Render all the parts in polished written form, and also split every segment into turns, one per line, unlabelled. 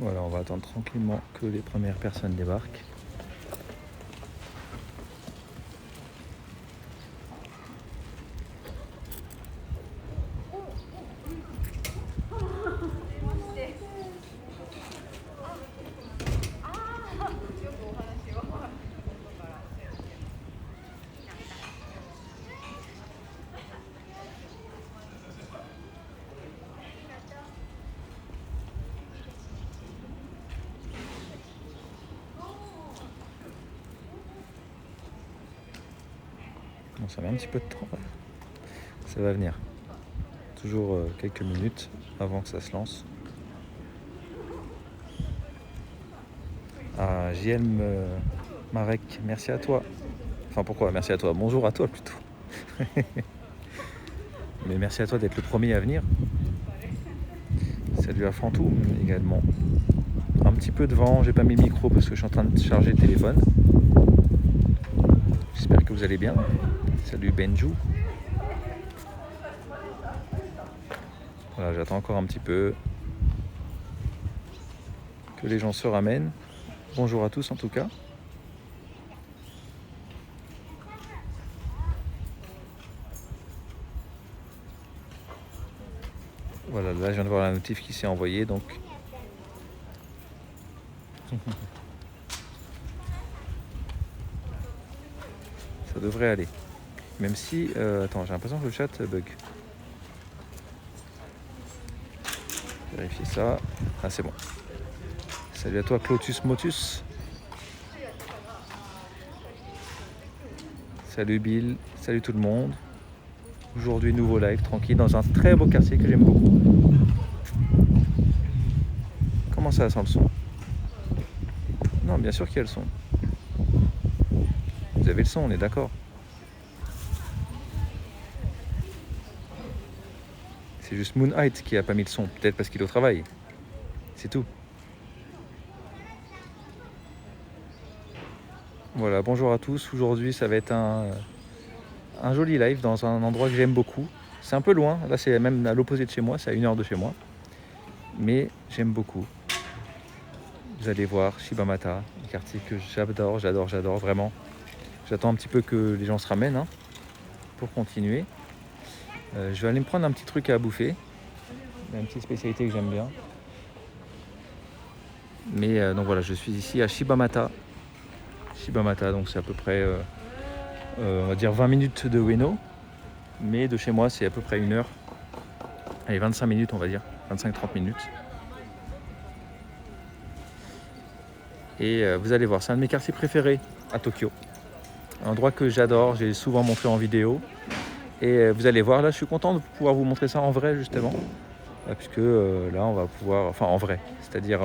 Voilà, on va attendre tranquillement que les premières personnes débarquent. Bon, ça met un petit peu de temps. Ça va venir. Toujours quelques minutes avant que ça se lance. Ah, JM Marek, merci à toi. Enfin, pourquoi merci à toi? Bonjour à toi plutôt. Mais merci à toi d'être le premier à venir. Salut à Fantoum également. Un petit peu de vent, j'ai pas mis le micro parce que je suis en train de charger le téléphone. J'espère que vous allez bien. Salut Benjou. Voilà, j'attends encore un petit peu que les gens se ramènent. Bonjour à tous en tout cas. Voilà, là je viens de voir la notif qui s'est envoyée donc. Ça devrait aller. Même si... attends, j'ai l'impression que le chat bug. Vérifier ça. Ah, c'est bon. Salut à toi, Clotus Motus. Salut Bill. Salut tout le monde. Aujourd'hui, nouveau live, tranquille, dans un très beau quartier que j'aime beaucoup. Comment ça sent le son? Non, bien sûr qu'il y a le son. Vous avez le son, on est d'accord. C'est juste Moon Height qui a pas mis le son, peut-être parce qu'il est au travail. C'est tout. Voilà, bonjour à tous. Aujourd'hui, ça va être un joli live dans un endroit que j'aime beaucoup. C'est un peu loin, là c'est même à l'opposé de chez moi, c'est à 1 heure de chez moi. Mais j'aime beaucoup. Vous allez voir, Shibamata, un quartier que j'adore, vraiment. J'attends un petit peu que les gens se ramènent pour continuer. Je vais aller me prendre un petit truc à bouffer. Une petite spécialité que j'aime bien. Mais donc voilà, je suis ici à Shibamata. Shibamata, donc c'est à peu près, on va dire 20 minutes de Ueno. Mais de chez moi, c'est à peu près 1 heure. Allez, 25 minutes, on va dire. 25-30 minutes. Et vous allez voir, c'est un de mes quartiers préférés à Tokyo. Un endroit que j'adore, j'ai souvent montré en vidéo. Et vous allez voir, là je suis content de pouvoir vous montrer ça en vrai justement. Puisque là on va pouvoir, enfin en vrai, c'est-à-dire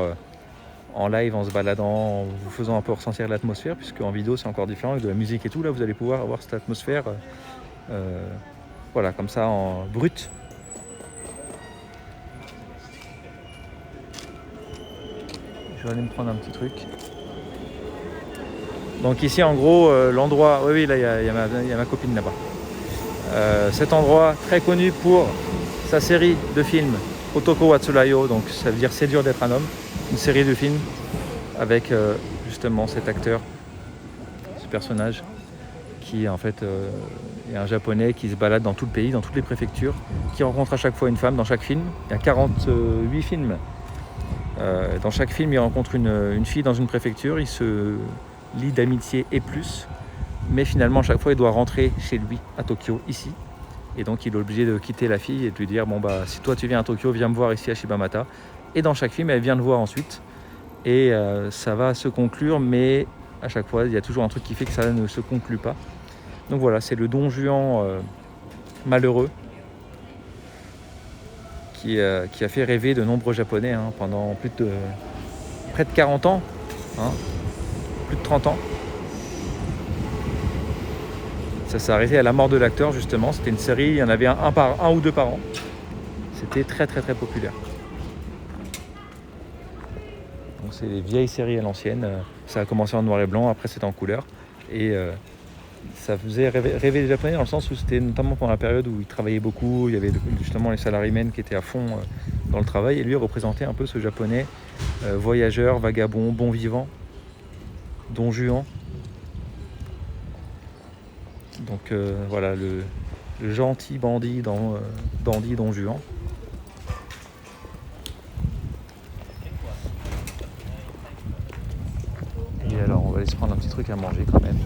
en live, en se baladant, en vous faisant un peu ressentir l'atmosphère, puisque en vidéo c'est encore différent, avec de la musique et tout, là vous allez pouvoir avoir cette atmosphère, voilà, comme ça en brut. Je vais aller me prendre un petit truc. Donc ici en gros l'endroit, oui là il y a ma copine là-bas. Cet endroit très connu pour sa série de films Otoko wa Tsurayo, donc ça veut dire c'est dur d'être un homme, une série de films avec justement cet acteur, ce personnage qui en fait est un japonais qui se balade dans tout le pays, dans toutes les préfectures, qui rencontre à chaque fois une femme dans chaque film. Il y a 48 films. Dans chaque film, il rencontre une fille dans une préfecture, il se lie d'amitié et plus. Mais finalement, à chaque fois, il doit rentrer chez lui, à Tokyo, ici. Et donc, il est obligé de quitter la fille et de lui dire, bon, bah, si toi, tu viens à Tokyo, viens me voir ici à Shibamata. Et dans chaque film, elle vient le voir ensuite. Et ça va se conclure, mais à chaque fois, il y a toujours un truc qui fait que ça ne se conclut pas. Donc voilà, c'est le Don Juan malheureux qui a fait rêver de nombreux Japonais pendant près de 40 ans, plus de 30 ans. Ça s'est arrêté à la mort de l'acteur justement, c'était une série, il y en avait un ou deux par an. C'était très très très populaire. Donc c'est les vieilles séries à l'ancienne, ça a commencé en noir et blanc, après c'était en couleur. Et ça faisait rêver les Japonais dans le sens où c'était notamment pendant la période où ils travaillaient beaucoup, il y avait justement les salarymen qui étaient à fond dans le travail, et lui représentait un peu ce Japonais voyageur, vagabond, bon vivant, don Juan. Donc voilà, le gentil bandit dandy don Juan. Et alors on va aller se prendre un petit truc à manger quand même.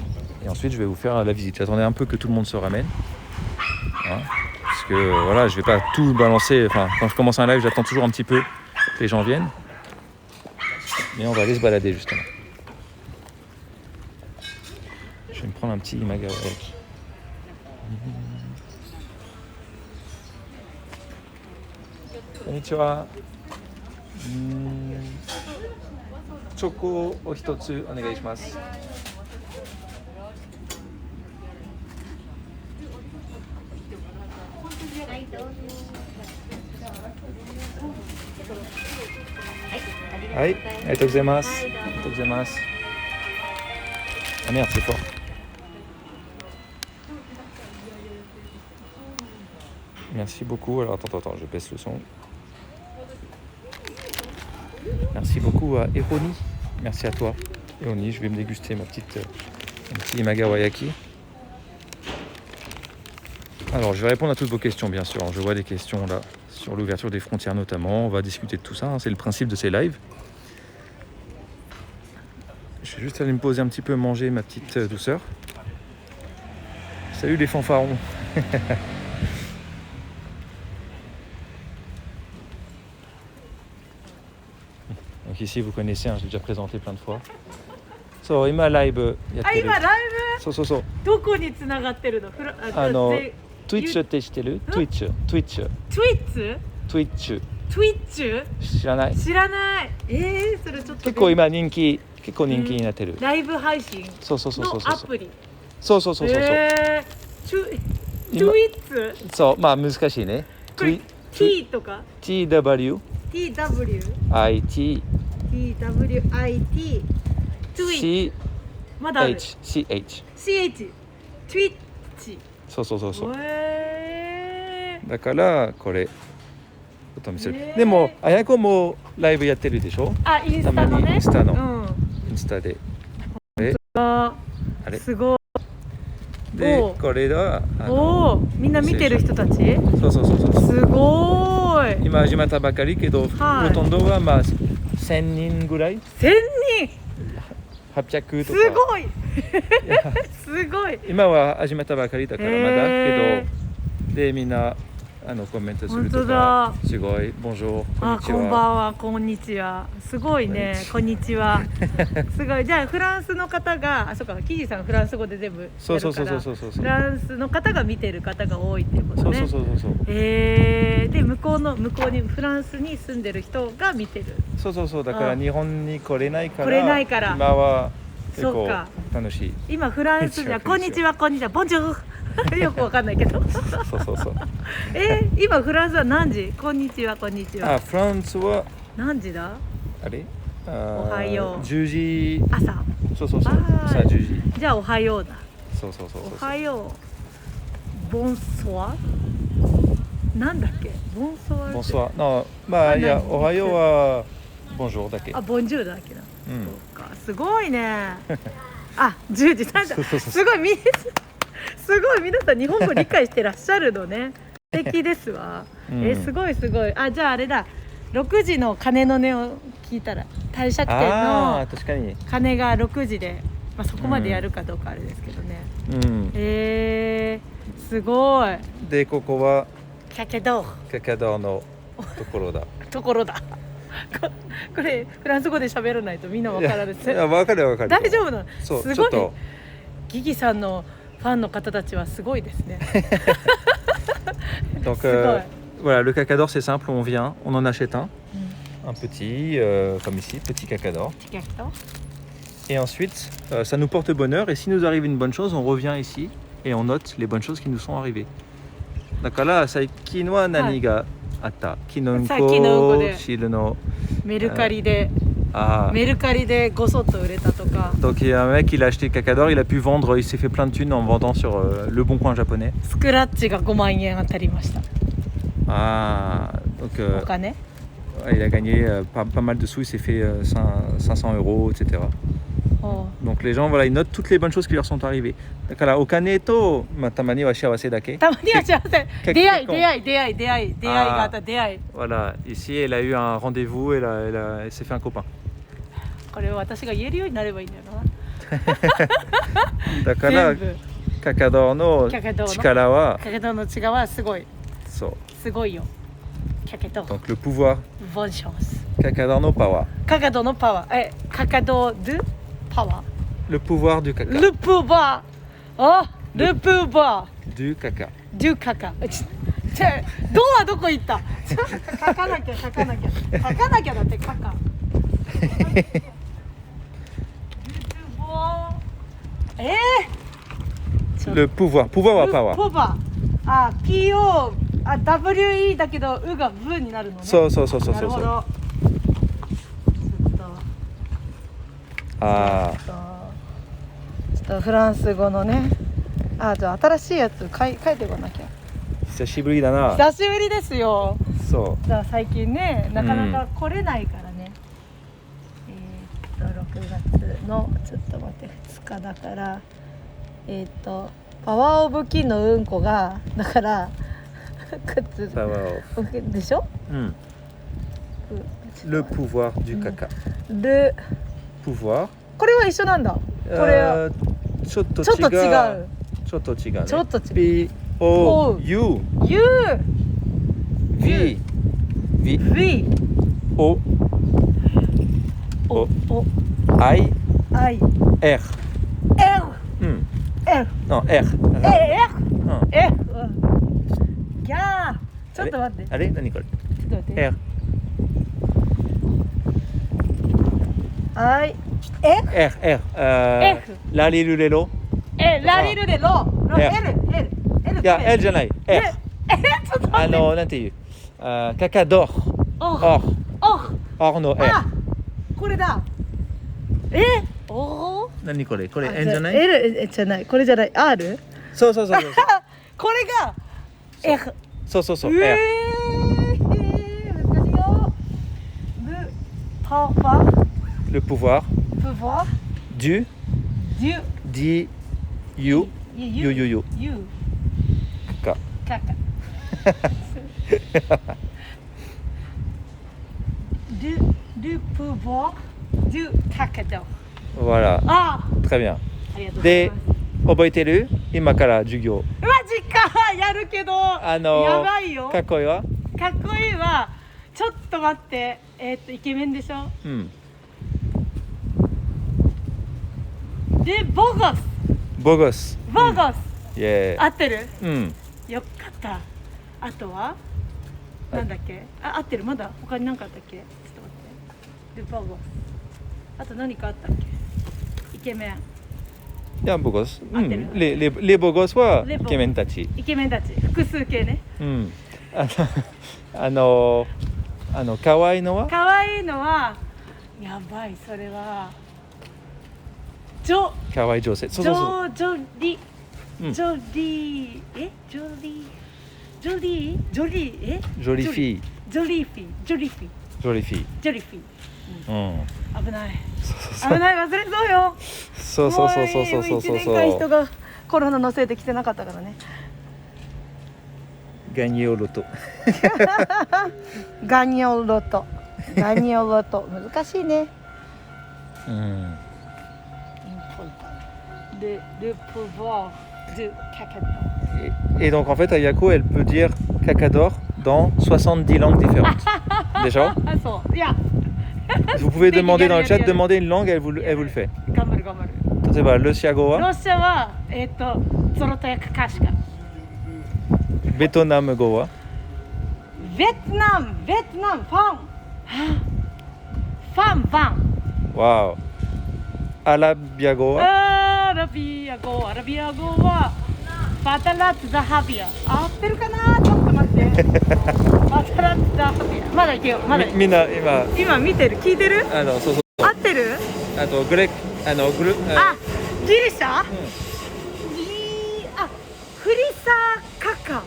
Et ensuite je vais vous faire la visite. J'attendais un peu que tout le monde se ramène. Hein, parce que voilà, je vais pas tout balancer. Enfin, quand je commence un live, j'attends toujours un petit peu que les gens viennent. Mais on va aller se balader justement. Je vais me prendre un petit Imagawayaki. Konnichiwa. チョコを一つお願いします。はい、ありがとうございます。ありがとうございます。Ah merde, c'est fort. Merci beaucoup. Alors attends, je baisse le son. Merci beaucoup à Eroni. Merci à toi, Eroni. Je vais me déguster mon petit Imagawayaki. Alors, je vais répondre à toutes vos questions, bien sûr. Je vois des questions là sur l'ouverture des frontières notamment. On va discuter de tout ça. C'est le principe de ces lives. Je vais juste aller me poser un petit peu, manger ma petite douceur. Salut les fanfarons. Donc ici, vous connaissez, hein, je l'ai déjà présenté plein de fois. So, 今ライブやってる。
今ライブ。
そうそうそう。
どこに繋がってるの
？Twitch って知ってる？ Twitch。Twitch？ Twitch。知らない？
知らない。それちょっと
結構今人気になってる。
ライブ配信
そう
のアプリ。
そう。
Twitch？
そう、まあ難しいね。
T とか
TWIT
Twitch まだある
CH
Twitch
そうだからこれちょっと見せる。でもあやこもライブやってるでしょ。
インスタのね。
インスタであれ
すごい。
でこれは
みんな見てる人たち。
そう
すごい。
今始まったばかりけど、ほとんどはまあ1000人ぐらい。
1000人。
800とか。
すごい。
今は始まったばかりだからまだけど、でみんなコメントするとかすごいボンジョー
こんばんはこんにちはすごいねこんにちはすごい。じゃあフランスの方がそうかキジさんフランス語で全部やるからフランスの方が見てる方が多いっていうことね。
そう
で向こうにフランスに住んでる人が見てる。
そうだから日本に来れないから今は結構楽しい。
今フランスじゃこんにちはボンジョーよくわかんないけど
そう
今フランスは何時？こんにちは
フランスは
何時だ？
あれ
おはよう
10時
朝
そう朝10時
じゃあおはようだ
そう
おはようボンソワなんだっけボンソワ
のまあいやおはようはボンジョーだけ
ボンジュールだけだそうかすごいね10時すごいすごい皆さん日本語理解してらっしゃるのね素敵ですわすごいじゃああれだ6時の鐘の音を聞いたら帝釈天の鐘が6時で、そこまでやるかどうかあれですけどねすごい
でここは
キャケド
ーのところだ
これフランス語で喋らないとみんな分からないです。
分かる
大丈夫なの？
す
ごいギギさんのファンの方たちはすごいですね。
Donc voilà, le cacador c'est simple, on vient, on en achète un petit, comme ici, petit cacador. Et ensuite, ça nous porte bonheur et si nous arrive une bonne chose, on revient ici et on note les bonnes choses qui nous sont arrivées. だから最近は何があった？昨日の汁の
メルカリでごそっと売れたとか。
Donc il y a un mec, il a acheté Cacador, il a pu vendre, il s'est fait plein de thunes en vendant sur le bon coin japonais.
スクラッチが5万円当たりました。
donc
お金？
Il a gagné pas mal de sous, il s'est fait 500 €, etc.
おう
Donc les gens, voilà, ils notent toutes les bonnes choses qui leur sont arrivées. だからお金と、まあ、たまには幸せだけ。
たまには幸せ
結
出会い
結婚
出会い出会い出会い出会いがあった出会い
Voilà, ici elle a eu un rendez-vous, elle s'est fait un copain.
これを私が言えるようになればいいんだよな
だから
全部
カカドの
キャケドの
力は
かけどの違はすごい
そう。
すごいよかけど
Donc le pouvoir,
ボンションス
caca dans nos power.
かかどのパワーかかどドゥパワ
Le pouvoir du
ー
caca.
ルプバーあルプバ
Du caca.
ードゥカカドはどこ行ったちょっと書かなきゃ書かなきゃ書かなきゃだってカカルプバー
Le pouvoir, pouvoir はパワー。
ポバあ PO あ WE だけどうがブになるのね
そうそうそうそうそう
なるほどちょっと
あ
ちょっとフランス語のねじゃあ新しいやつ書いてこなきゃ
あ、久しぶりだな。
久しぶりですよ
そ
じゃあ最近ねなかなか来れないからね、6月のちょっと待って2日だからパワーオブキのうんこがだから
う。パワーオフ。
でしょ、
うん。Le pouvoir du caca.
ル
Pouvoir.
これは一緒なんだこれは
ちょっと違う。
ちょっと違う
ちょっと違うね。
ちょっと違う
P O U
U
V V
V
O
お
I
I
R.
L
うん。
L
Non R.
F
うん。
F ギャーちょっと待って
あれ何これ？
ちょっと待って
R
I
R R.
F
ラリルレロ。
ラリルでロ L
いや L じゃない。R。
ちょっと待って
なんていうカカドー。
お
Orの R。
これだお
何これ？これ N じゃない？
L じゃないこれじゃない R
そうそうそうそう。
これが F
そうそうそう。
難しい
R。
よパワ
Le pouvoir
プワ
du
デュ
D U U U U
ユ
カ
カカdu pouvoir du caca
Voilà.
あ
Très bien.
ありがとうござい
で
ます
覚えてる？今から授業。
マジかやるけどやばいよ
かっこいいわ。
かっこいいわちょっと待ってイケメンでしょ
うん。
でボゴス
ボゴス。
ボゴス、
イエ
合ってる
ーイ。うん。
よかったあとはなんだっけ合ってるまだ他に何かあったっけちょっと待ってでボゴスあと何かあったっけイケメン
いや、ボゴス。
合ってる
レボゴスは
レボ
イケメンたち。
イケメンたち複数形ね
うん。可愛いのは？
可愛いのはやばいそれは
可愛い女性。そうそうそう。
ジョリ
うん
ジョリジョリジョリジョリ
ジョリフィー。
ジョリフィジョリフィ
ジョリフィー。
ジョリフィ
うん。
危ない
そう
危ない忘れそうよ
そうそうそうそうそうそう
も1
そう
年間人がコロナのせいで来てなかったからね
ガニオロト。
ガニョロトガニョロト難しいね
うん。
Le pouvoir du caca
Et donc en fait, Ayako, elle peut dire cacador dans 70 langues différentes. Déjà?
あそういや
Vous pouvez demander dans le chat,
Yari.
demander une langue, elle vous le fait.
頑張る頑張る
例えば、ロシア語は
ロシアはゾロタヤカカシカ
ベトナム語は
ベトナムファンファン
わお。アラビア語は
アラビア語はバタラッツザハビア合ってるかなちょっと待ってバタラッツザハビアまだいけよまだ
みんな
今見てる聞いてる
そうそう
合ってる
あとグレック
ギリシャ、フリサカカ合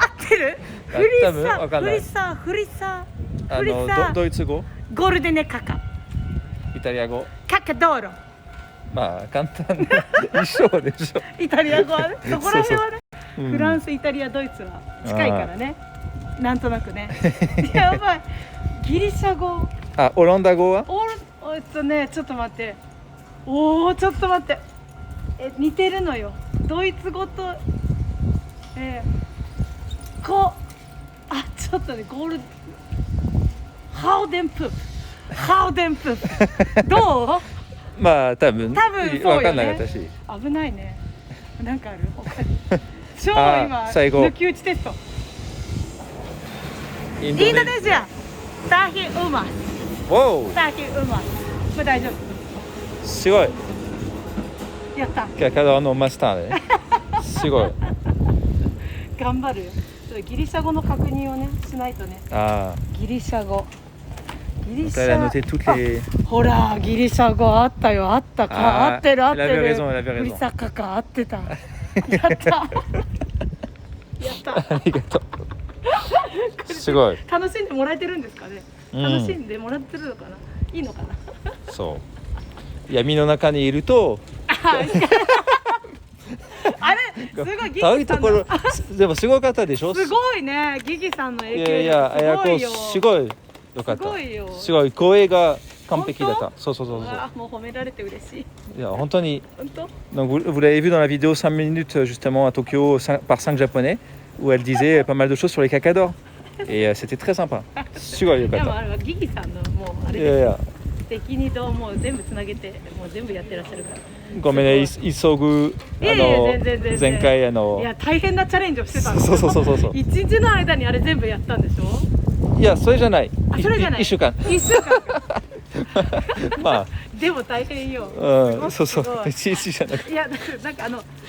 ってるフリ
多分わかんない。
フリッサ
ドイツ語、
ゴールデネカカ
イタリア語、
カカドーロ。
まあ簡単な一緒でしょ。
イタリア語はね、そこら辺はね、
うん、
フランス、イタリア、ドイツは近いからね、なんとなくね。やばい。ギリシャ語。
あ、オランダ語は？
ね、ちょっと待って。おお、ちょっと待って。似てるのよ。ドイツ語と、ちょっとね、ハウデンプどう？
まあ多分
そうよね。
わかんない私。
危ないね。なんかある？他に。超今
最後
抜き打ちテスト。インドネシア。タヒウマス。
おお。
タヒウマス。これ大丈夫。
すごい。
やった。
カカドのマスターね。すごい。
頑張るよ。ギリシャ語の確認をねしないとね。ギリシャ語。ほら、ギリシャ語あったよ、あったか、合ってる。フリサカか合ってた。やった。やった。
ありがとう。すごい。
楽しんでもらえてるんですかね。楽しんでもらってるのかな。いいのかな。
そう。闇の中にいると。
あれ、すごいギギ
さんの。でもすごかったでしょ。
すごいね、ギギさんの影響。
いや、あやこすごい。よかった。すごい声が完璧だった。そう。
もう褒められて嬉しい。
いや本当に。
Donc
vous l'avez vu dans la vidéo 5 minutes justement à Tokyo par 5 japonais où elle disait pas mal de choses sur les cacadors et c'était très sympa. すごいよかった。
でもあれはギギさんのもうあれです。敵にともう全部つなげてもう全部やってらっしゃるから。
ごめんね、急ぐ前回いや
大変なチャレンジをしてたんです。
そう。
一日の間にあれ全部やったんでしょ。
いや、それじゃない。
それじゃない。
1週間。まあ。
でも大変よ。
そう。1日じゃなくて。
いや、なんか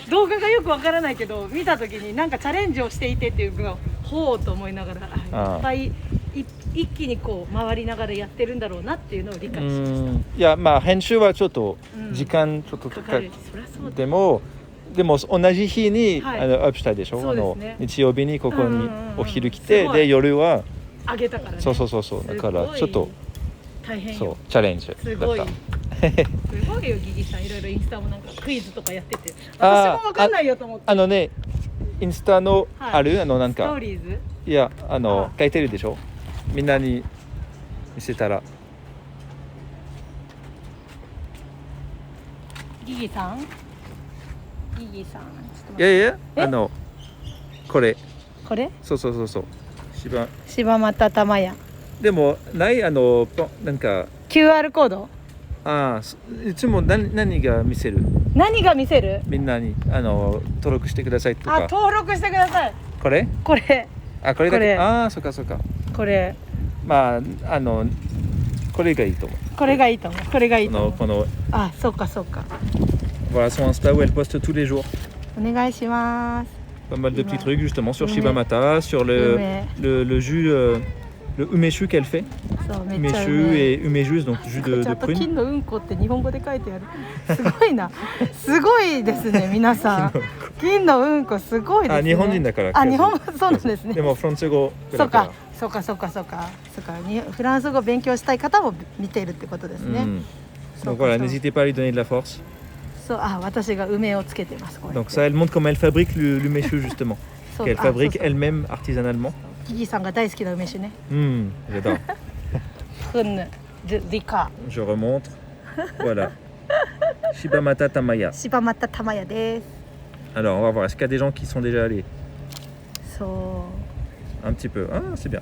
動画がよくわからないけど、見た時になんかチャレンジをしていてっていうのをほうと思いながら、いっぱい一気にこう回りながらやってるんだろうなっていうのを理解しました。
いや、まあ編集はちょっと時間ちょっとかかる。でも同じ日にアップしたでしょ。日曜日にここにお昼来て、で夜は
あげたからね。
そうだからちょっと
大変
そうチャレンジだった。
すごいよギギさん、いろいろインスタもなんかクイズとかやってて、私もわかんないよと思って。
インスタのあるなんか
ストーリーズ。
いや書いてるでしょ。みんなに見せたら。
ギギさん。
いやこれ。そう。
柴又玉屋。
でもないなんか
QR コード。
いつも何が見せる？みんなに登録してくださいとか。
登録してください。これ。
これだけ。そっか。
これ。
まあこれがいいと思う。これがいいと思う。この。
そうか。
Voilà son Insta où elle poste tous les jours.
お願いします。
Pas mal de petits trucs justement sur Shibamata, sur le jus, le umeshu qu'elle fait. Umeshu et umejus, donc jus de prune.
金のうんこって日本語で書いてある。すごいな。すごいですね、皆さん。金のうんこすごいですね。
日本人だから。
日本そうなんですね。
でもフランス語。
そうか。フランス語勉強したい方も見ているってことですね。
Donc voilà, n'hésitez pas à lui donner de la force.
私が梅をつけてます。
Donc ça, elle montre comment elle fabrique l'umeshu justement. Qu'elle fabrique elle-même artisanalement.
ギギさんが大好きな梅酒ね。
J'adore. Je remonte. Voilà. Shibamata Tamaya.
柴又玉屋です。
Alors, on va voir. Est-ce qu'il y a des gens qui sont déjà allés?
そう。
Un petit peu. C'est bien.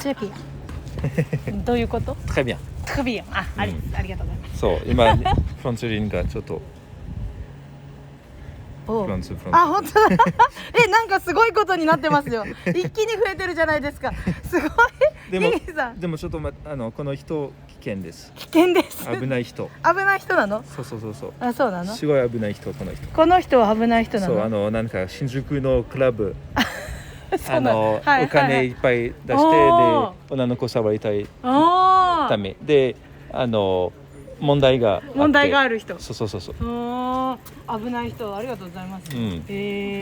C'est bien. どういうこと？
Très bien.
Très bien. ありがとうございます。
そう、今フランス人がちょっと。
フランス。本当だ。なんかすごいことになってますよ。一気に増えてるじゃないですか。すごい。
でもちょっとこの人危険です。
危険です。
危ない人。
危ない人なの？
そう。
そうなの？
すごい危ない人この人。
この人は危ない人なの？
そうなんか新宿のクラブ。お金いっぱい出してで女の子触りたいためで問題が
ある人。
そう。
危ない人、ありがとうございます。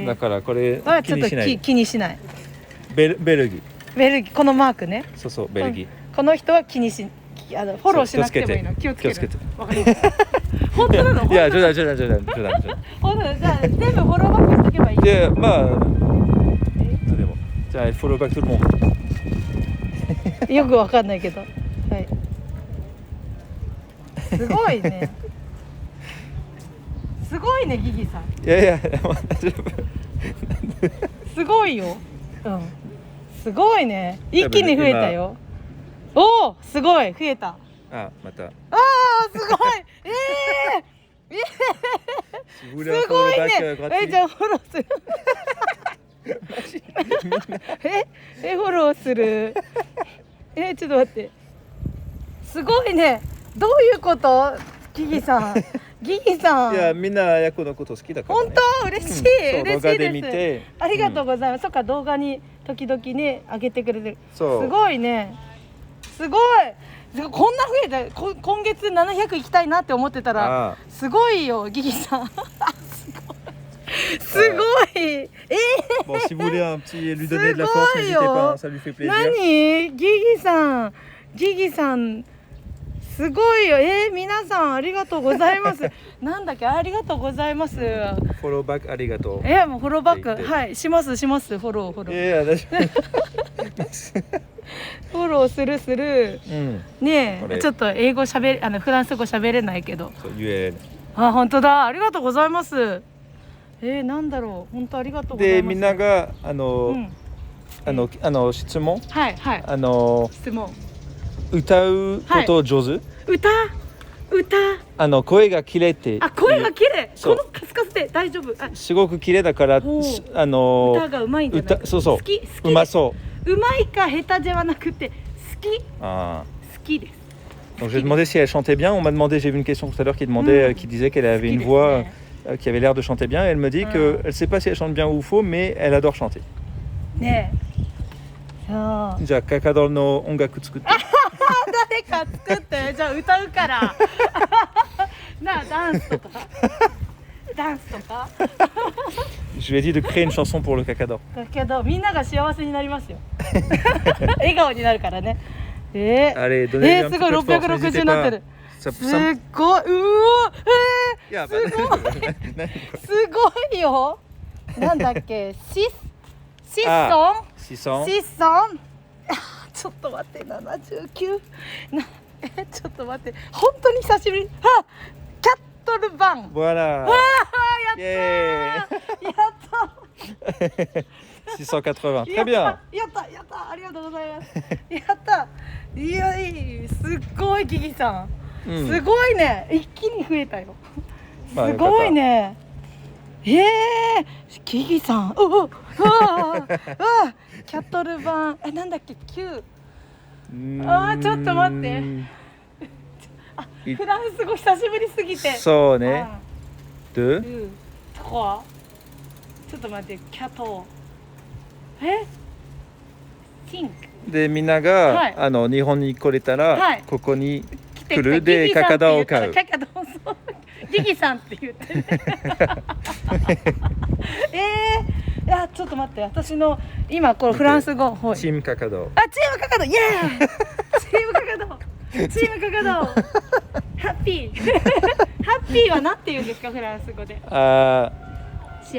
だからこれ
気にしない。
ベルギ
ベルギーこのマークね。
ー。そうそう、ベルギー。
この人は気にしフォローしなくてもいいの。気をつける。わかりました。本当なの？
いや、冗談。
本当だ。じゃあ全部フォローバックしとけばいい。
で、まあ、でも、じゃあ、フォローバックtout le monde。
よくわかんないけど。はい。すごいね。すごいね、ギギさん。
いや、大丈夫。
すごいよ。うん。すごいね。一気に増えたよ。おお、すごい増えた。
あ、また。
ああ、すごい。すごいね。じゃあフォローする。フォローする。ちょっと待って。すごいね。どういうこと？ギギさん。ギギさん。
いや、みんなヤクのこと好きだから、ね。
本当嬉しい、嬉しいです。ありがとうございます。そっか、動画に時々ね上げてくれてる。すごいね。すごい。こんな増えた。今月700行きたいなって思ってたらすごいよ、ギギさん。すごい。
Bon, si vous voulez un petit lui donner de la force, n'hésitez pas, ça lui fait plaisir.
何？ギギさん。すごいよ。皆さんありがとうございます。なんだっけ、ありがとうございます。フ
ォローバックありがとう。
もうフォローバック、はい、します。フォロー。
いや、大丈夫。
フォローする。ねえ、ちょっと英語フランス語喋れないけど。
そう言え。
あ、本当だ。ありがとうございます。なんだろう。本当ありがとうございます。
で、みんなが質問。
はい。質問。
歌うこと上手？
歌。
声が綺麗って。
声が綺麗。このカスカスで大丈夫。
すごく綺麗だから歌
がうまいんじゃない？
そう。
好き。
うまそう。
うまいか下手ではなくて好き。好きです。
Donc j'ai demandé si elle chantait bien. On m'a demandé, j'ai vu une question tout à l'heure qui disait qu'elle avait une voix qui avait l'air de chanter bien. Et elle me dit qu'elle ne sait pas si elle chante bien ou faux, mais elle adore chanter.
ねえ。
じゃあカカドの音楽作って。
誰か作って、じゃあ歌うから。なあ、ダンスとか。
Je lui ai dit de créer une chanson pour le cacador.
だけどみんなが幸せになりますよ。笑顔になるからね。
Allez, donnez-lui un petit peu de force,
すごい660になってる。すごい。すごいよ。なんだっけ。シソン。ちょっと待って、79。ちょっと待って、本当に久しぶり。キャットルバン。
Voilà。
やった。
680。Très bien。
やった。ありがとうございます。やった。いや、すっごいギギさん。すごいね。一気に増えたよ。すごいね。ギギさん。キャットルバン。なんだっけ、9。ちょっと待って。フランス語久しぶりすぎて。
そうね。2。
ちょっと待って、キャト。シンク。
で、みんなが日本に来れたらここに来るでカカダを買う。
ギギさんって言って。いや、ちょっと待って、私の今このフランス語。
チームカカド。
チームカカド、イエーイ。チームカカド。ハッピー。ハッピーは何て言うんですか、フランス語で。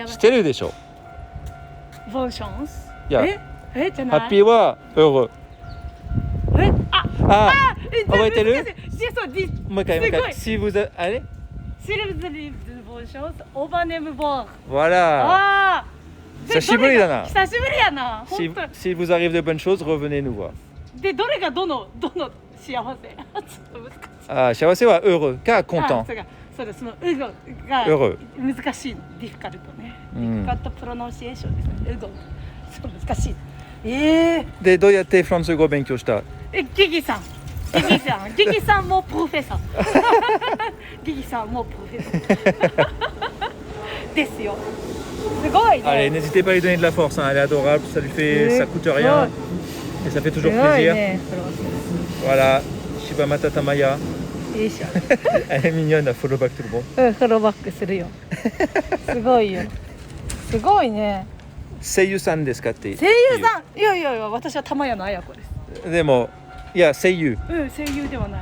してるでしょ。
ボンションス。
いや、
じゃない。
ハッピーはheureux。覚えてる？もう一回。Si vous allez。S'il
vous arrive de bonne chance, on va me voir.
Voilà. 久しぶりだな。
久しぶりやな。
Si vous arrive de bonnes choses, revenez nous voir.
で、どれがどの幸せ？ちょっと難しい。
幸せはheureuxかcontent。
そうです。そのウゴが難しい。ディフィカルトね。ディフィカルトプロナンシエーションですね。ウゴ。そう難しい。
で、どうやってフランス語を勉強した？
ギギさんもプロフェッサー。ギギさんもプロフェッサー。ですよ。すごいね。
Allez, n'hésitez pas à lui donner de la force, elle est adorable, ça coûte rien et ça fait toujours plaisir. Voilà, Shiba Matata Maya. Elle est mignonne, à follow back tout le monde.
フォローバックするよ。すごいよ。すごいね。
声優さんですかって
声優さん、いやいやいや、私は玉屋の綾子です。
でもいや声優、
うん、声優ではない。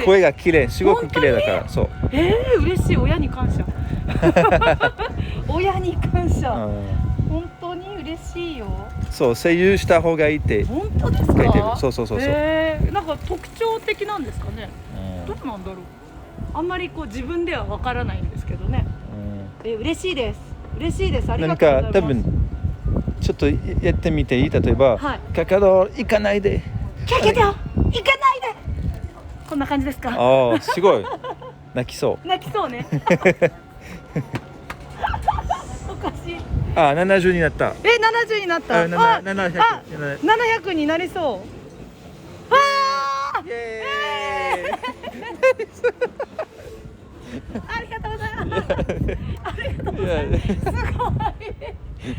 声が綺麗、すごく綺麗だから。そう。
嬉しい、親に感謝。親に感謝。本当に嬉しいよ。
そう、声優した方がいいって
本当ですか？
書いてる。そうそうそうそう。
なんか特徴的なんですかね。どうなんだろう。あんまりこう自分ではわからないんですけどね。嬉しいです。嬉しいです。ありがとうございます。
なんか多分ちょっとやってみていい？例えば、カカド行かないで。
カカド行かないで。こんな感じですか？
ああ、すごい。泣きそう。
泣きそうね。おかしい。
あ、70になった。
70になった。700になりそう。わあ！
イエーイ！
ありがとうございます。ありがとうございます。すごい。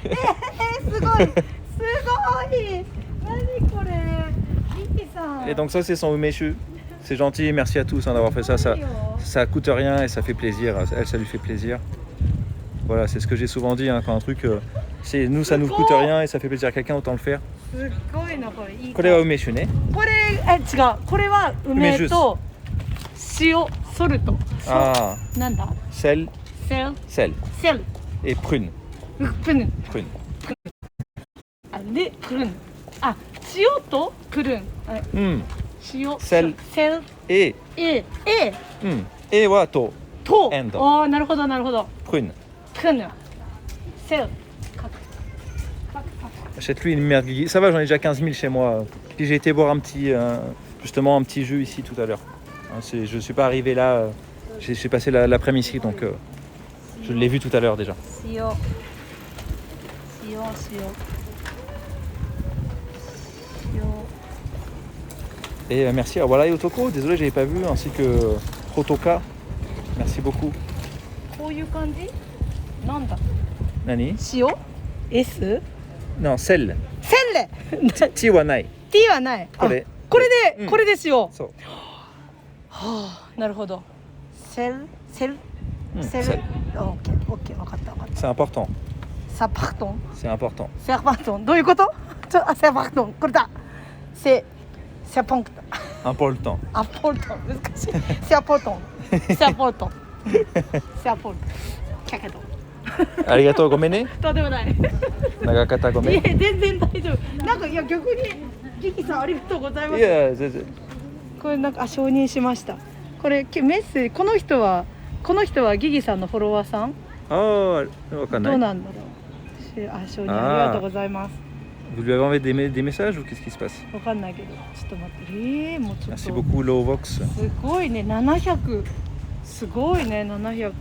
すごい。すごい。何これ。
Et donc ça c'est son umeshu. C'est gentil, merci à tous d'avoir fait ça. Ça coûte rien et ça fait plaisir. Elle, ça lui fait plaisir. Voilà, c'est ce que j'ai souvent dit, hein, quand un truc, c'est nous, ça nous coûte rien et ça fait plaisir à quelqu'un, autant le faire. これは梅酒ね。
これ違う。これは梅と塩、ソルト。
ああ。
なんだ？sel, sel,
et prune.
prune. で、プルン。あ、塩とプルン。塩、
sel, et. et はと。
ああ、なるほどなるほど。
prune.
sel.
Achète-lui une merde Guigui. Ça va, j'en ai déjà 15 000 chez moi. Puis j'ai été boire justement un petit jus ici tout à l'heure. Je ne suis pas arrivé là. J'ai passé l'après-midi ici, donc je l'ai vu tout à l'heure déjà. Et merci à Walai Otoko, désolé, j'avais pas vu, ainsi que Hotoka. Merci beaucoup.
こういう感じ？なんだ？Nani? 塩 S?
Non, sel.
Sel!
T はない。
T はない。これで塩。
そう。
はあ、なるほど。sel.
Sel.
OK、分かった。
C'est important.
Ça pardon.
C'est important.
C'est important. どういうこと？c'est important. これだ。c'est important.
Important.
important. 難しい。c'est important. c'est important. c'est important. キャケド。
ありがとう、ごめんね。
とんでもない。
長方ごめん。
いや全然大丈夫。なんかいや逆にギキさんありがとうございます。
いや全然。
これなんか承認しました。これメッセージこの人はギギさんのフォロワーさん？
ああ、わかんない。
どうなんだろう。承認ありがとうございます。
Vous lui avez envoyé des messages ou qu'est-ce qui se passe?
わかんないけど、ちょっと待って。もうちょっと。
Merci beaucoup Lowvox.
すごいね、700。すごいね、700。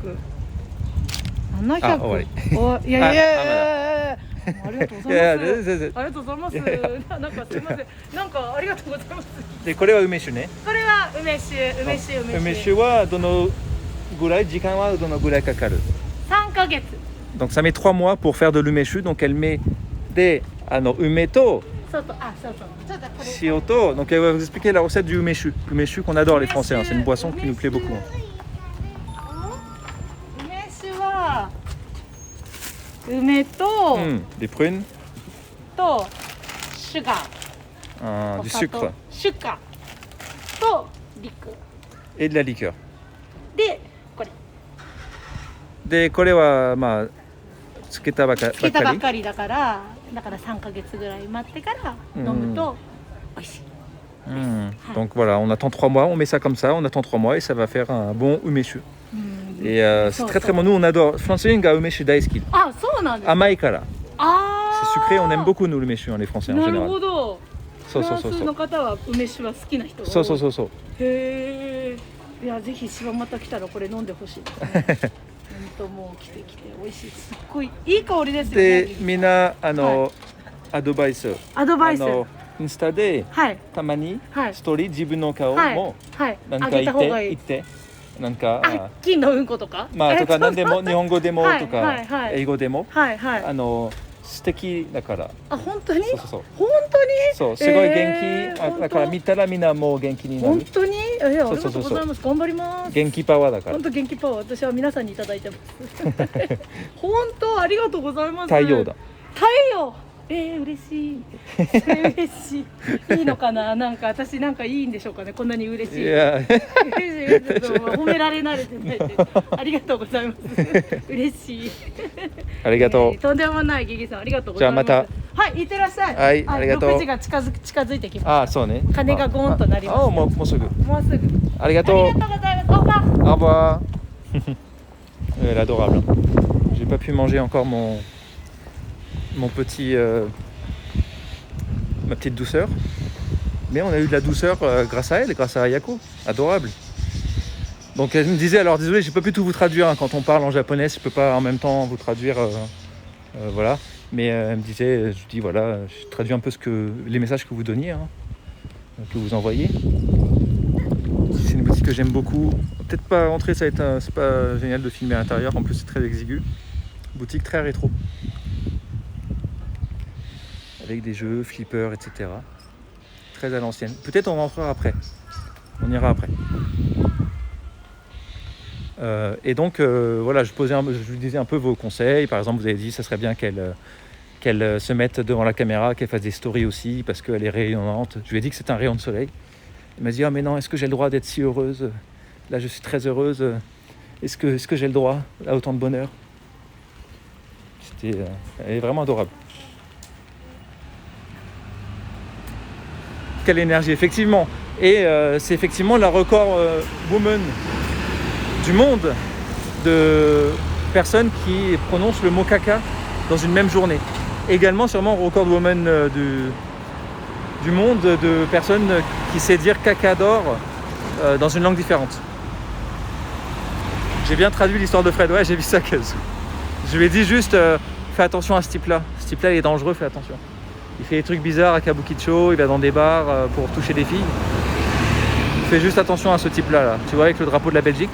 700。
終わり。
いや。ありがとうございます。
いや全然。
ありがとうございます。なんかすみません。なんかありがとうございます。
でこれは梅酒ね。
これは梅酒。
梅酒はどのぐらい時間はどのぐらいかかる
？3ヶ月。
Donc ça met 3 mois pour faire de l'umeshu. Donc elle met des ume to shio to. Donc elle va vous expliquer la recette du umeshu. Umeshu qu'on adore les Français. C'est une boisson qui nous plaît beaucoup.
梅酒は梅と
des prunes
とシュガー。
du sucre.
シュガーとリク。
Et de la liqueur.
でこれ。
でこれはまあつけたばっかり
だから3ヶ月ぐらい待ってから飲むと美味しい。
Donc voilà, on attend 3 mois, on met ça comme ça, on attend 3 mois et ça va faire un bon umeshu. Et c'est très très bon. Nous on adore. Français ga umeshu daisuki.
Ah, そうなんです。
甘いから。
ああ。
C'est sucré, on aime beaucoup nous le umeshu, les Français en général.
なるほど。
そう。
フランスの方は梅酒は好きな人が多い。
そう。
へえ。いやぜひ柴又来たらこれ飲んでほしいですね。本当もう来て美味しい。すっごいいい香りですよね。
でみんなアドバイス。インスタでたまにストーリー自分の顔もなんか言ってなんか
金のうんことか
まあとか何でも日本語でもとか英語でも素敵だから。
あ本当に？
そう。
本当に？
そうすごい元気だから見たらみんなもう元気になる。
本当に？ありがとうございます。頑張ります。
元気パワーだから。
本当元気パワー、私は皆さんにいただいてます。本当ありがとうございます。
太陽だ。
太陽。嬉しい。嬉しい。いいのかな、なんか私なんかいいんでしょうかね、こんなに嬉しい。
いや、
嬉しい。褒められ慣れてないで。ありがとうございます。嬉しい。
ありがとう。
とんでもないギギさん、ありがとうございます。
じゃあまた。
はい、いってらっしゃい。
はい、ありがとう。
6時が近づいてきました。
あ、そうね。
鐘がゴーンとなります。
もうすぐ。
もうすぐ。
ありがとう。
ありがとうございます。Au revoir.
Au revoir. Elle est adorable. J'ai pas pu manger encore mon petit, ma petite douceur. Mais on a eu de la douceur grâce à elle, grâce à Ayako. Adorable. Donc elle me disait, alors désolé, j'ai pas pu tout vous traduire hein, quand on parle en japonais, je peux pas en même temps vous traduire, voilà. Mais elle me disait, je dis voilà, je traduis un peu les messages que vous donniez, hein, que vous envoyez. C'est une boutique que j'aime beaucoup. Peut-être pas rentrer, c'est pas génial de filmer à l'intérieur, en plus c'est très exigu. Boutique très rétro. Avec des jeux, flippers, etc. Très à l'ancienne. Peut-être on rentrera après. On ira après. Et donc voilà, je lui disais un peu vos conseils. Par exemple, vous avez dit ça serait bien qu'elle se mette devant la caméra, qu'elle fasse des stories aussi parce qu'elle est rayonnante. Je lui ai dit que c'est un rayon de soleil. Elle m'a dit ah mais non, est-ce que j'ai le droit d'être si heureuse? Là je suis très heureuse. Est-ce que j'ai le droit à autant de bonheur? Elle est vraiment adorable. Quelle énergie, effectivement. Et c'est effectivement la record woman du monde de personnes qui prononcent le mot caca dans une même journée. Également sûrement record woman du monde de personnes qui sait dire caca d'or dans une langue différente. J'ai bien traduit l'histoire de Fred, ouais j'ai vu ça. Je lui ai dit juste fais attention à ce type-là. Ce type-là il est dangereux, fais attention. Il fait des trucs bizarres à Kabukicho, il va dans des bars pour toucher des filles. Fais juste attention à ce type-là, là. Tu vois, avec le drapeau de la Belgique.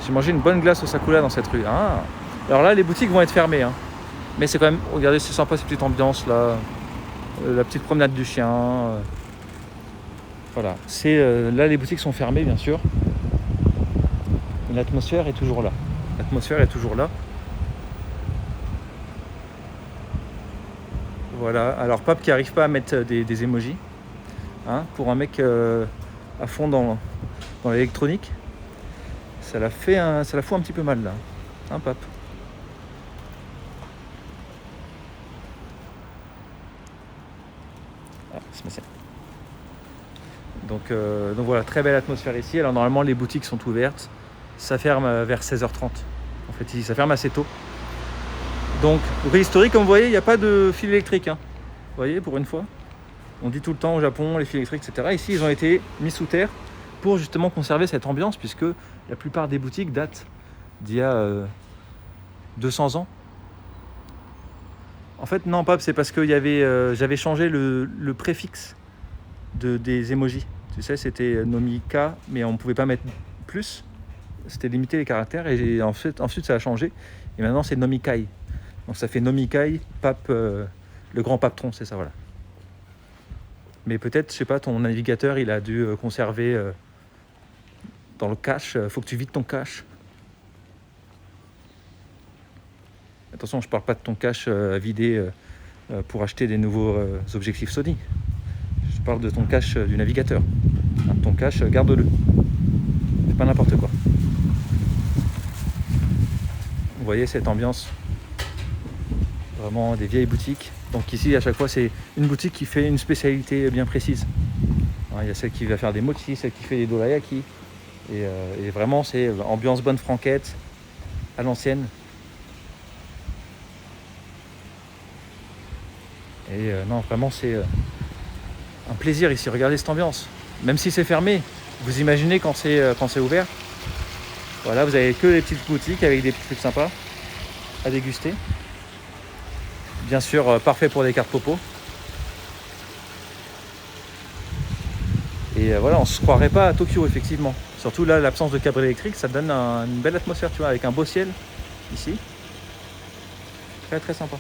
J'ai mangé une bonne glace au Sakura dans cette rue. Ah. Alors là, les boutiques vont être fermées. Hein. Mais c'est quand même, regardez, c'est sympa cette petite ambiance là. La petite promenade du chien. Voilà. Là, les boutiques sont fermées, bien sûr. Mais l'atmosphère est toujours là. L'atmosphère est toujours là. Voilà, alors Pape qui n'arrive pas à mettre des emojis, hein, pour un mec à fond dans l'électronique, ça la fout un petit peu mal là, hein Pape. Ah, c'est donc voilà, très belle atmosphère ici. Alors normalement les boutiques sont ouvertes, ça ferme vers 16h30, en fait ici ça ferme assez tôt. Donc, rue historique, comme vous voyez, il n'y a pas de fil électrique. Hein. Vous voyez, pour une fois. On dit tout le temps au Japon, les fils électriques, etc. Ici, ils ont été mis sous terre pour justement conserver cette ambiance, puisque la plupart des boutiques datent d'il y a 200 ans. En fait, non, Pape, c'est parce que j'avais changé le préfixe des emojis. Tu sais, c'était Nomika, mais on ne pouvait pas mettre plus. C'était limité les caractères, et ensuite, ça a changé. Et maintenant, c'est Nomikai. Donc ça fait Nomikai, Pape, le grand patron, c'est ça, voilà. Mais peut-être, je sais pas, ton navigateur, il a dû conserver dans le cache. Faut que tu vides ton cache. Attention, je parle pas de ton cache à vider pour acheter des nouveaux objectifs Sony. Je parle de ton cache du navigateur. Hein, ton cache, garde-le. C'est pas n'importe quoi. Vous voyez cette ambiance, vraiment des vieilles boutiques. Donc ici à chaque fois c'est une boutique qui fait une spécialité bien précise. Il y a celle qui va faire des mochi, celle qui fait des dorayaki. Et vraiment c'est ambiance bonne franquette, à l'ancienne. Et non, vraiment c'est un plaisir ici, regardez cette ambiance. Même si c'est fermé, vous imaginez quand c'est ouvert. Voilà, vous avez que les petites boutiques avec des petits trucs sympas à déguster. Bien sûr, parfait pour des cartes popo. Et voilà, on ne se croirait pas à Tokyo, effectivement. Surtout là, l'absence de câble électrique, ça donne une belle atmosphère, tu vois, avec un beau ciel ici. Très très sympa.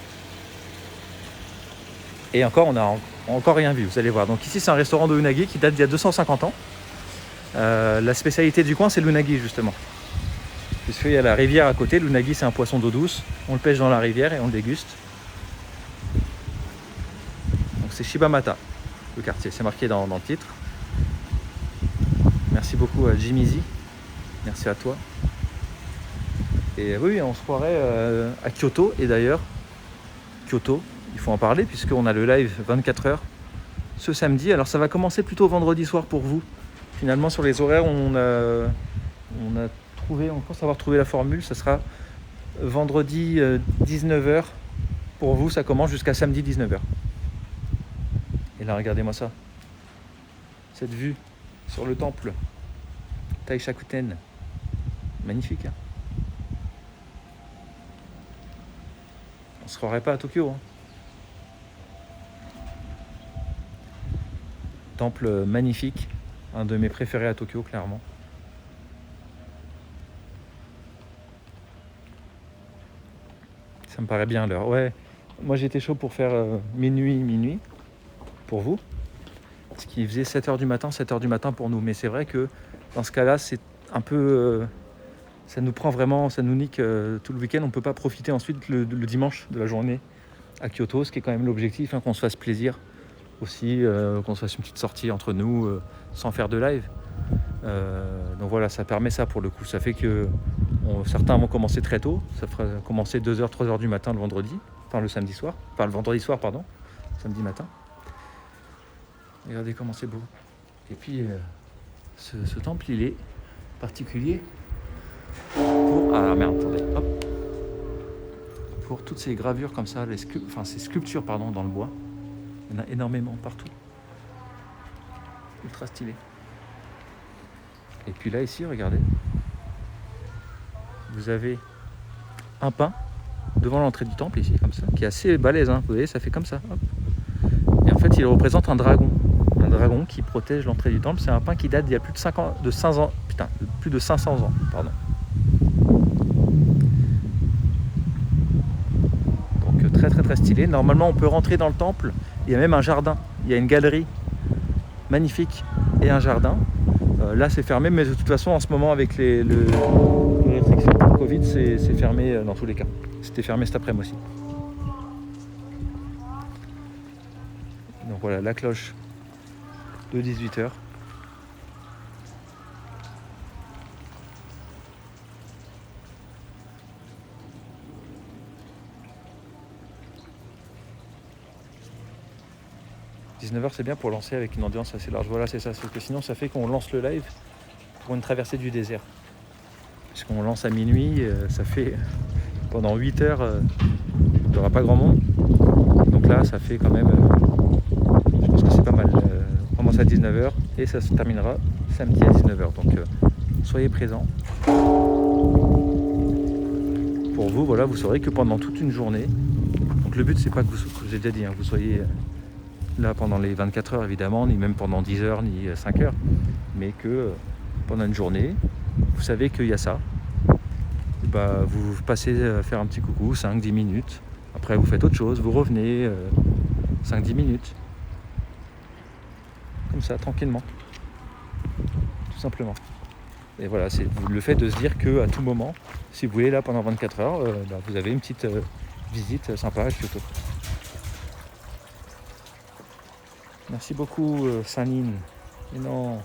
Et encore, on a n'ont encore rien vu, vous allez voir. Donc ici c'est un restaurant de unagi qui date d'il y a 250 ans. La spécialité du coin c'est l'unagi justement. Puisqu'il y a la rivière à côté, l'unagi c'est un poisson d'eau douce, on le pêche dans la rivière et on le déguste. Donc c'est Shibamata, le quartier, c'est marqué dans le titre. Merci beaucoup à Jimizi, merci à toi. Et oui, on se croirait à Kyoto, et d'ailleurs, Kyoto, il faut en parler puisqu'on a le live 24 heures ce samedi. Alors ça va commencer plutôt vendredi soir pour vous. Finalement sur les horaires, on pense avoir trouvé la formule, ça sera vendredi 19h pour vous, ça commence jusqu'à samedi 19h. Et là regardez-moi ça, cette vue sur le temple Taishakuten, magnifique hein. On se croirait pas à Tokyo hein. Temple magnifique, un de mes préférés à Tokyo clairement. Ça me paraît bien l'heure. Ouais, moi j'étais chaud pour faire minuit pour vous. Ce qui faisait 7h du matin pour nous. Mais c'est vrai que dans ce cas-là, c'est un peu... ça nous prend vraiment, ça nous nique tout le week-end. On ne peut pas profiter ensuite le dimanche de la journée à Kyoto, ce qui est quand même l'objectif, hein, qu'on se fasse plaisir aussi, qu'on se fasse une petite sortie entre nous sans faire de live. Donc voilà, ça permet ça pour le coup. Ça fait que certains vont commencer très tôt. Ça fera commencer 2h, 3h du matin le vendredi. Enfin le samedi soir. Enfin le vendredi soir, pardon. Samedi matin. Regardez comment c'est beau. Et puis ce temple, il est particulier pour... Ah merde, attendez. Hop. Pour toutes ces gravures comme ça, ces sculptures pardon, dans le bois. Il y en a énormément partout. Ultra stylé. Et puis là, ici, regardez. Vous avez un pin devant l'entrée du temple, ici, comme ça, qui est assez balèze. Hein. Vous voyez, ça fait comme ça. Hop. Et en fait, il représente un dragon. Un dragon qui protège l'entrée du temple. C'est un pin qui date d'il y a plus de 500 ans. Pardon. Donc, très, très, très stylé. Normalement, on peut rentrer dans le temple. Il y a même un jardin. Il y a une galerie magnifique et un jardin. Là c'est fermé, mais de toute façon en ce moment avec les restrictions pour Covid, c'est fermé dans tous les cas. C'était fermé cet après-midi aussi. Donc voilà, la cloche de 18h. « 19h c'est bien pour lancer avec une ambiance assez large. Voilà, c'est ça, parce que sinon ça fait qu'on lance le live pour une traversée du désert. Puisqu'on lance à minuit, ça fait pendant 8 heures, il n'y aura pas grand monde. Donc là, ça fait quand même, je pense que c'est pas mal. On commence à 19h et ça se terminera samedi à 19h. Donc soyez présents. Pour vous, voilà, vous saurez que pendant toute une journée, donc le but c'est pas que vous, j'ai déjà dit, hein, vous soyez là pendant les 24 heures évidemment, ni même pendant 10 heures, ni 5 heures, mais que pendant une journée, vous savez qu'il y a ça. Bah, vous passez faire un petit coucou, 5-10 minutes. Après, vous faites autre chose, vous revenez 5-10 minutes. Comme ça, tranquillement. Tout simplement. Et voilà, c'est le fait de se dire qu'à tout moment, si vous voulez, là pendant 24 heures, bah, vous avez une petite visite sympa à Kyoto. Merci beaucoup, Sanine. Et non.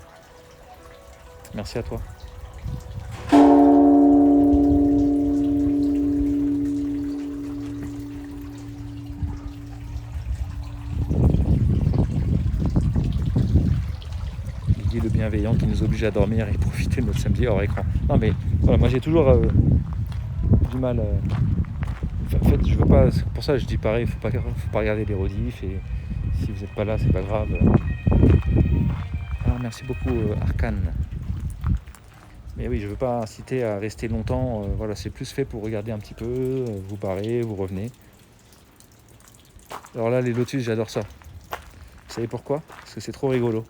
Merci à toi. Guy le bienveillant qui nous oblige à dormir et profiter de notre samedi hors écran. Non mais voilà, moi j'ai toujours du mal. En fait, je veux pas. Pour ça, je dis pareil, faut pas regarder les rediffs et si vous n'êtes pas là, c'est pas grave. Alors, merci beaucoup, Arcane. Mais oui, je veux pas inciter à rester longtemps. Voilà, c'est plus fait pour regarder un petit peu, vous barrez, vous revenez. Alors là, les lotus, j'adore ça. Vous savez pourquoi? Parce que c'est trop rigolo.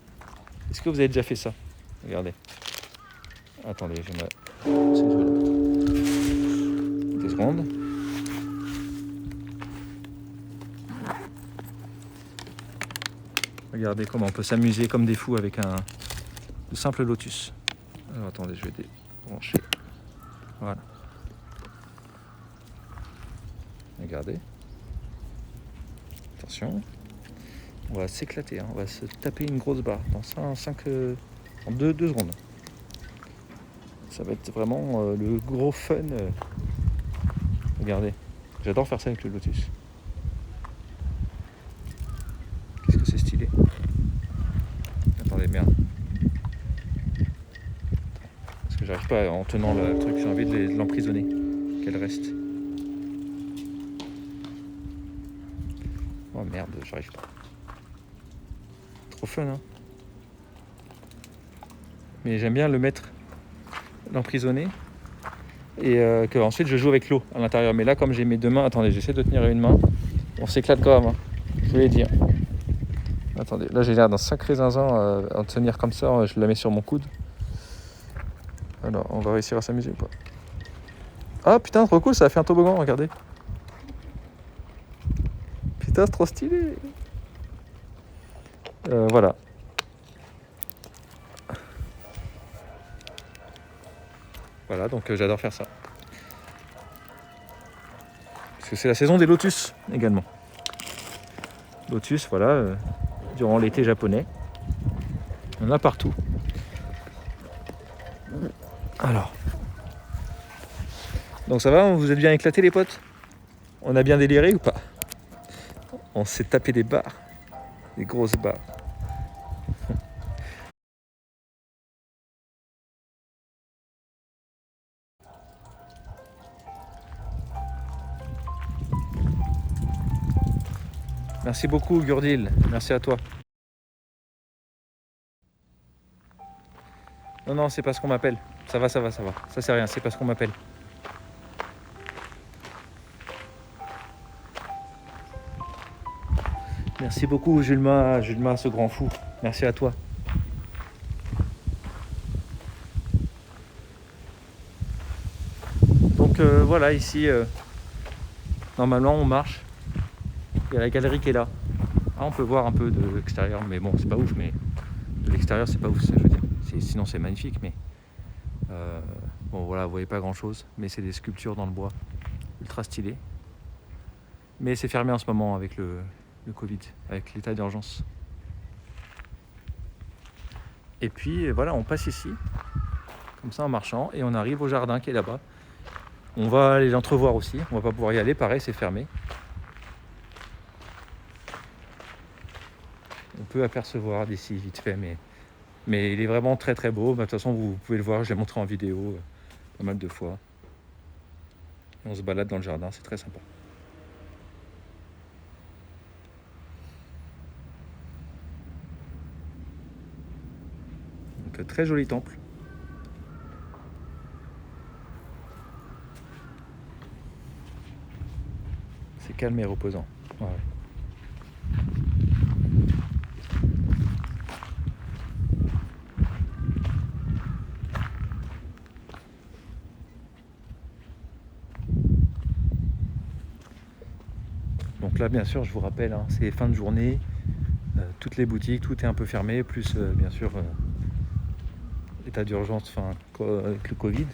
Est-ce que vous avez déjà fait ça? Regardez. Attendez, je me... C'est joli. 2 secondes. Regardez comment on peut s'amuser comme des fous avec un simple lotus. Alors attendez, je vais débrancher. Voilà. Regardez. Attention. On va s'éclater, hein. On va se taper une grosse barre dans 2 secondes. Ça va être vraiment le gros fun. Regardez. J'adore faire ça avec le lotus. Qu'est-ce que c'est stylé. Attendez, merde. Parce que j'arrive pas en tenant le truc, j'ai envie de l'emprisonner. Qu'elle reste. Oh merde, j'arrive pas. Trop fun, hein. Mais j'aime bien le mettre, l'emprisonner. Et que ensuite je joue avec l'eau à l'intérieur. Mais là, comme j'ai mes 2 mains, attendez, j'essaie de tenir une main. On s'éclate quand même, hein. Je voulais dire. Attendez, là j'ai l'air d'un sacré zinzin à tenir comme ça, je la mets sur mon coude. Alors, on va réussir à s'amuser ou pas? Ah putain, trop cool, ça a fait un toboggan, regardez. Putain, c'est trop stylé. Voilà. Voilà, donc j'adore faire ça. Parce que c'est la saison des lotus également. Lotus, voilà, durant l'été japonais. Il y en a partout. Alors. Donc ça va, vous êtes bien éclatés les potes? On a bien déliré ou pas? On s'est tapé des barres. Des grosses barres. Merci beaucoup Gurdil, merci à toi. Non, c'est parce qu'on m'appelle. Ça va. Ça c'est rien, c'est parce qu'on m'appelle. Merci beaucoup Julma, ce grand fou. Merci à toi. Donc voilà, ici, normalement on marche. Il y a la galerie qui est là. Ah, on peut voir un peu de l'extérieur, mais bon, c'est pas ouf. Mais de l'extérieur, c'est pas ouf, ça je veux dire. Sinon, c'est magnifique, mais bon, voilà, vous voyez pas grand-chose. Mais c'est des sculptures dans le bois, ultra stylées. Mais c'est fermé en ce moment avec le Covid, avec l'état d'urgence. Et puis voilà, on passe ici, comme ça en marchant, et on arrive au jardin qui est là-bas. On va aller l'entrevoir aussi, on va pas pouvoir y aller, pareil, c'est fermé. On peut apercevoir d'ici vite fait, mais il est vraiment très très beau. De toute façon, vous pouvez le voir, je l'ai montré en vidéo pas mal de fois. On se balade dans le jardin, c'est très sympa. Donc, très joli temple. C'est calme et reposant. Ouais. Donc là, bien sûr, je vous rappelle, hein, c'est fin de journée, toutes les boutiques, tout est un peu fermé, plus bien sûr l'état d'urgence, avec le Covid.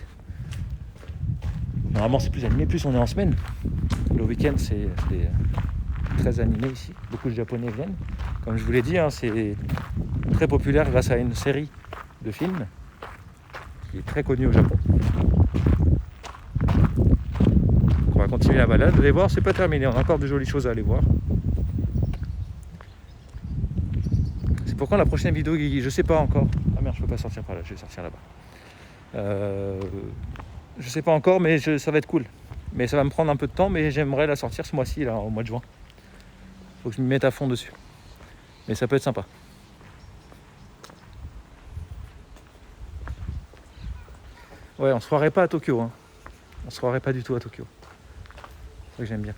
Normalement, c'est plus animé, plus on est en semaine. Le week-end, c'est très animé ici. Beaucoup de Japonais viennent. Comme je vous l'ai dit, hein, c'est très populaire grâce à une série de films qui est très connue au Japon. On va continuer la balade. Vous allez voir, c'est pas terminé. On a encore de jolies choses à aller voir. C'est pourquoi la prochaine vidéo, Guigui, je sais pas encore. Ah merde, je peux pas sortir par là, je vais sortir là-bas. Je sais pas encore, mais ça va être cool. Mais ça va me prendre un peu de temps, mais j'aimerais la sortir ce mois-ci, là, au mois de juin. Faut que je m'y mette à fond dessus. Mais ça peut être sympa. Ouais, on se croirait pas à Tokyo, hein. On se croirait pas du tout à Tokyo. C'est ça que j'aime bien.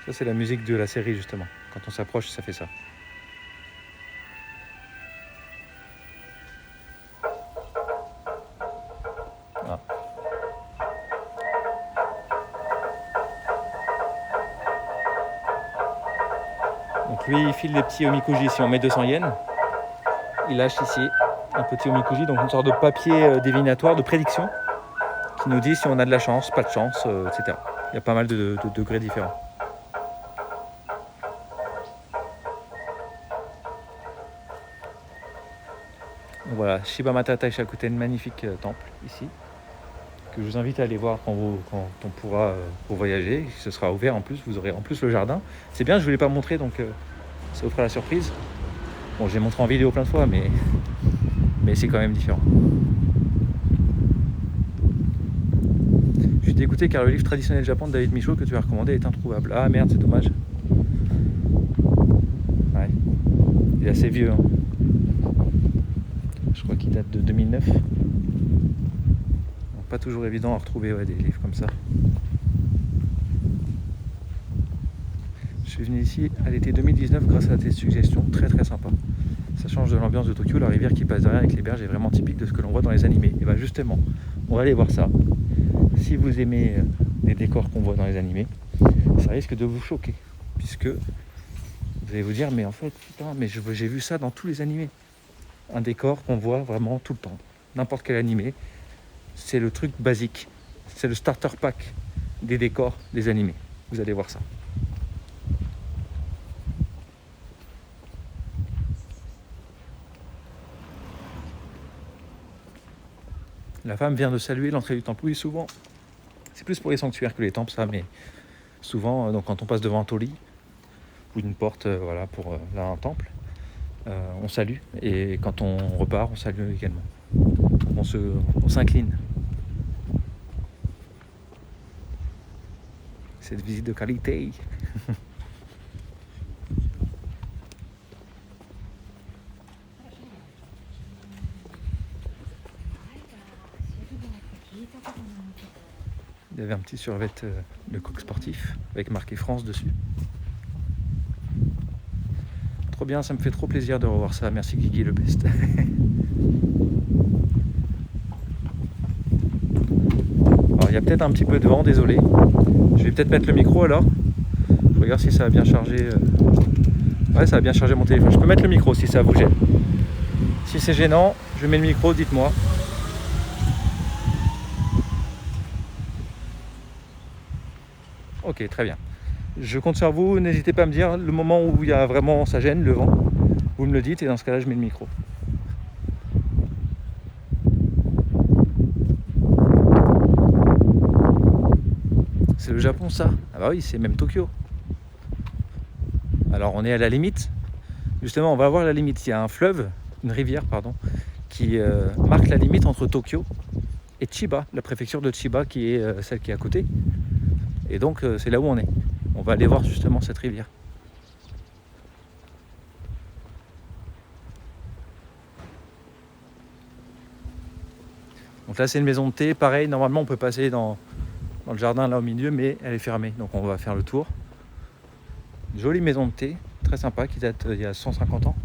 Ça, c'est la musique de la série, justement. Quand on s'approche, ça fait ça. Ah. Donc lui, il file des petits omikuji. Si on met 200 yens, il lâche ici un petit omikuji, donc une sorte de papier divinatoire de prédiction qui nous dit si on a de la chance, pas de chance, etc. Il y a pas mal de degrés différents. Donc voilà, Shibamata Taishakuten, magnifique temple ici, que je vous invite à aller voir quand on pourra pour voyager. Ce sera ouvert en plus, vous aurez en plus le jardin. C'est bien, je ne vous l'ai pas montré, donc ça vous fera la surprise. Bon, j'ai montré en vidéo plein de fois, mais c'est quand même différent. Je suis dégoûté car le livre traditionnel Japon de David Michaud que tu as recommandé est introuvable. Ah merde, c'est dommage. Ouais, il est assez vieux. Hein. Je crois qu'il date de 2009. Donc, pas toujours évident à retrouver des livres comme ça. Je suis venu ici à l'été 2019 grâce à tes suggestions, très très sympa. Ça change de l'ambiance de Tokyo, la rivière qui passe derrière avec les berges est vraiment typique de ce que l'on voit dans les animés. Et bien justement, on va aller voir ça. Si vous aimez les décors qu'on voit dans les animés, ça risque de vous choquer, puisque vous allez vous dire, mais en fait, putain, mais j'ai vu ça dans tous les animés. Un décor qu'on voit vraiment tout le temps. N'importe quel animé, c'est le truc basique. C'est le starter pack des décors des animés. Vous allez voir ça. La femme vient de saluer l'entrée du temple. Oui, souvent, c'est plus pour les sanctuaires que les temples, ça, mais souvent, donc, quand on passe devant un toli ou une porte, voilà, pour là, un temple, on salue. Et quand on repart, on salue également. On s'incline. Cette visite de qualité. Il y avait un petit survêt de coq sportif avec marqué France dessus. Trop bien, ça me fait trop plaisir de revoir ça. Merci Guigui, le best. Alors il y a peut-être un petit peu de vent, désolé. Je vais peut-être mettre le micro alors. Je regarde si ça a bien chargé. Ouais, ça a bien chargé mon téléphone. Je peux mettre le micro si ça vous gêne. Si c'est gênant, je mets le micro, dites-moi. Ok, très bien. Je compte sur vous, n'hésitez pas à me dire le moment où il y a vraiment ça gêne, le vent. Vous me le dites et dans ce cas-là, je mets le micro. C'est le Japon ça? Ah bah oui, c'est même Tokyo. Alors on est à la limite. Justement, on va voir la limite. Il y a un fleuve, une rivière, pardon, qui marque la limite entre Tokyo et Chiba, la préfecture de Chiba qui est celle qui est à côté. Et donc c'est là où on est. On va aller voir justement cette rivière. Donc là c'est une maison de thé, pareil, normalement on peut passer dans le jardin là au milieu, mais elle est fermée. Donc on va faire le tour. Une jolie maison de thé, très sympa, qui date il y a 150 ans.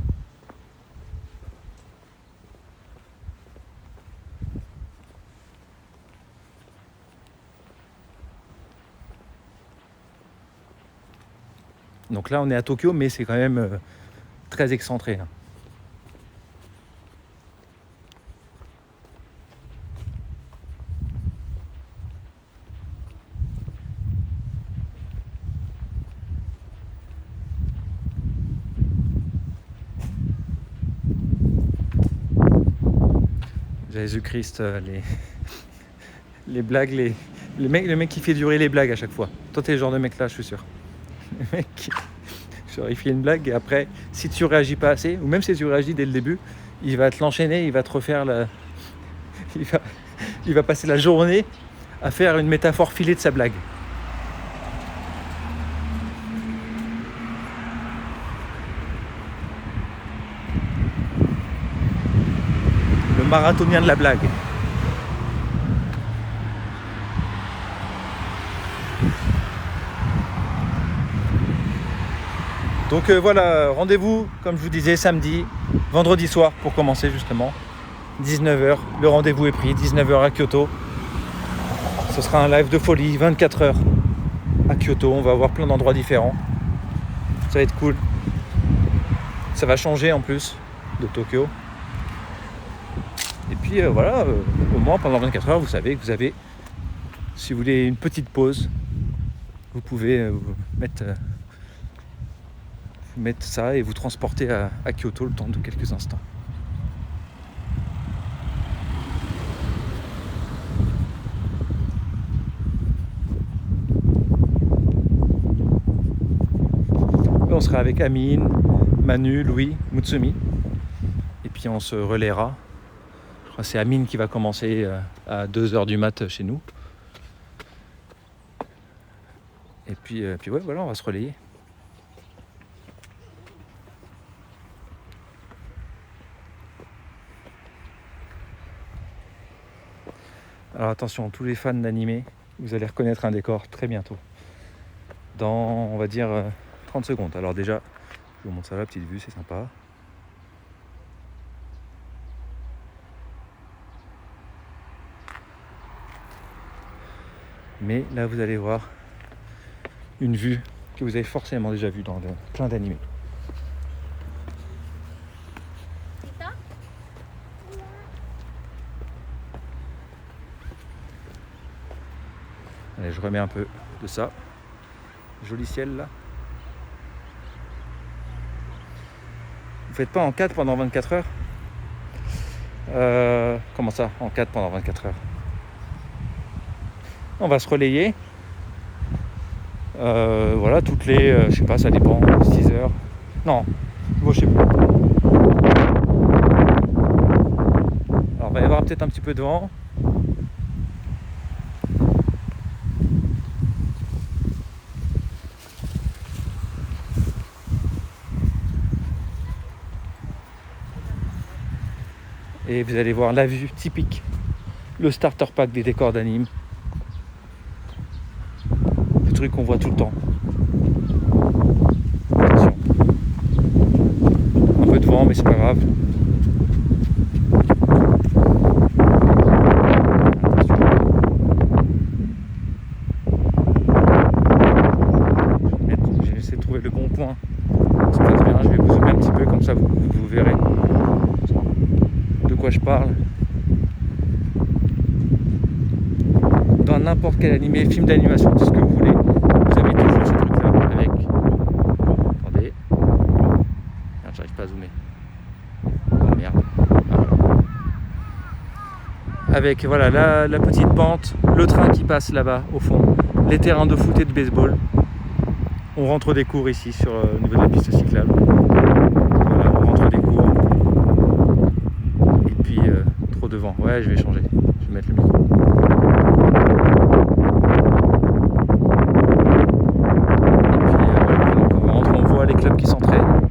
Donc là on est à Tokyo, mais c'est quand même très excentré là. Jésus-Christ, les blagues, le mec qui fait durer les blagues à chaque fois. Toi t'es le genre de mec là, je suis sûr. Le mec qui... il fait une blague et après, si tu réagis pas assez, ou même si tu réagis dès le début, il va te l'enchaîner, il va te refaire il va passer la journée à faire une métaphore filée de sa blague. Le marathonien de la blague. Donc voilà, rendez-vous, comme je vous disais, samedi, vendredi soir pour commencer justement. 19h, le rendez-vous est pris, 19h à Kyoto. Ce sera un live de folie, 24 heures à Kyoto. On va voir plein d'endroits différents. Ça va être cool. Ça va changer en plus de Tokyo. Et puis voilà, au moins pendant 24 heures, vous savez que vous avez, si vous voulez une petite pause, vous pouvez vous mettre ça et vous transporter à Kyoto le temps de quelques instants. On sera avec Amine, Manu, Louis, Mutsumi. Et puis on se relaiera. Je crois que c'est Amine qui va commencer à 2h du mat chez nous. Et puis ouais, voilà, on va se relayer. Alors attention, tous les fans d'animé, vous allez reconnaître un décor très bientôt. Dans, on va dire, 30 secondes. Alors déjà, je vous montre ça là, petite vue, c'est sympa. Mais là, vous allez voir une vue que vous avez forcément déjà vue dans plein d'animés. Allez, je remets un peu de ça. Joli ciel là. Vous faites pas en 4 pendant 24 heures Comment ça, en 4 pendant 24 heures? On va se relayer. Voilà, toutes les, je sais pas, ça dépend, 6 heures. Non, bon, je sais pas. Alors, il va y avoir peut-être un petit peu de vent. Et vous allez voir la vue typique, le starter pack des décors d'anime. Le truc qu'on voit tout le temps. Attention. Un peu de vent, mais c'est pas grave. J'ai essayé de trouver le bon point. Ça passe bien, je vais vous zoomer un petit peu, comme ça vous verrez de quoi je parle. Dans n'importe quel animé, film d'animation, tout ce que vous voulez, vous avez toujours ce truc là avec. Attendez. Merde, j'arrive pas à zoomer. Oh merde. Ah, voilà. Avec voilà la petite pente, le train qui passe là-bas au fond, les terrains de foot et de baseball. On rentre des cours ici sur au niveau de la piste cyclable. Voilà, on rentre des cours. Et puis trop de vent. Ouais, je vais changer. Je vais mettre le micro. On voit les clubs qui s'entraînent.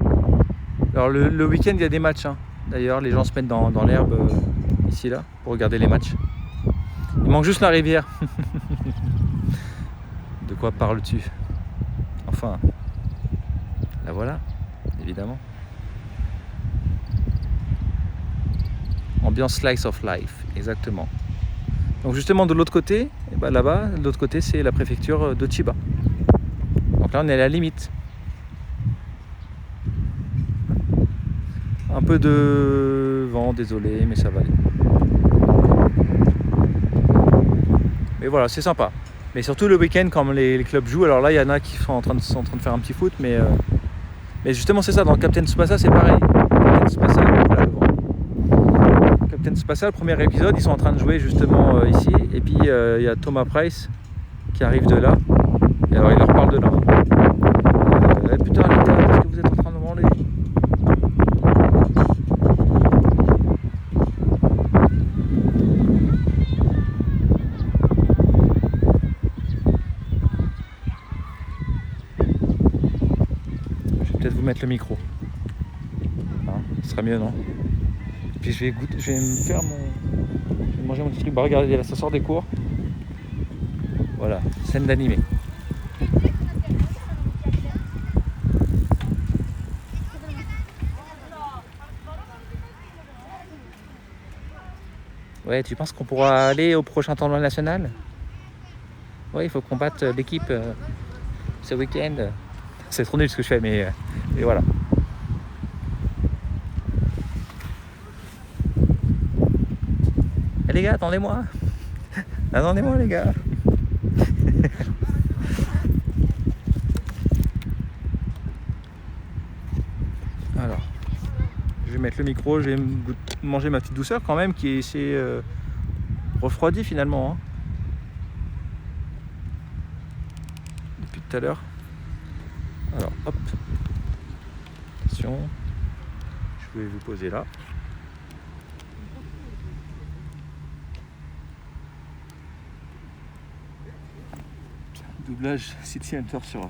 Alors le week-end il y a des matchs, hein. D'ailleurs les gens se mettent dans l'herbe ici là pour regarder les matchs. Il manque juste la rivière. De quoi parles-tu? Enfin, la voilà, évidemment. Ambiance slice of life, exactement. Donc justement de l'autre côté, et ben là-bas, de l'autre côté c'est la préfecture de Chiba. Donc là on est à la limite. Un peu de vent, désolé, mais ça va aller. Mais voilà, c'est sympa. Mais surtout le week-end quand les clubs jouent, alors là il y en a qui sont en train de faire un petit foot, mais justement c'est ça, dans Captain Tsubasa c'est pareil. Captain Tsubasa, là, Captain Tsubasa, le premier épisode, ils sont en train de jouer justement ici, et puis il y a Thomas Price qui arrive de là, et alors il leur parle de là. Putain les gars, qu'est-ce que vous êtes en train de branler? Peut-être vous mettre le micro, hein, ce sera mieux, non? Et puis je vais me faire je vais manger mon petit truc. Bah regardez là, ça sort des cours. Voilà, scène d'animé. Ouais, tu penses qu'on pourra aller au prochain tournoi national? Ouais, il faut qu'on batte l'équipe ce week-end. C'est trop nul ce que je fais, mais et voilà. les gars, attendez-moi. Attendez-moi les gars. Alors, je vais mettre le micro, je vais manger ma petite douceur quand même, qui s'est refroidie finalement. Hein. Depuis tout à l'heure. Alors, hop. Attention. Je vais vous poser là. Doublage City Hunter sur... Est-ce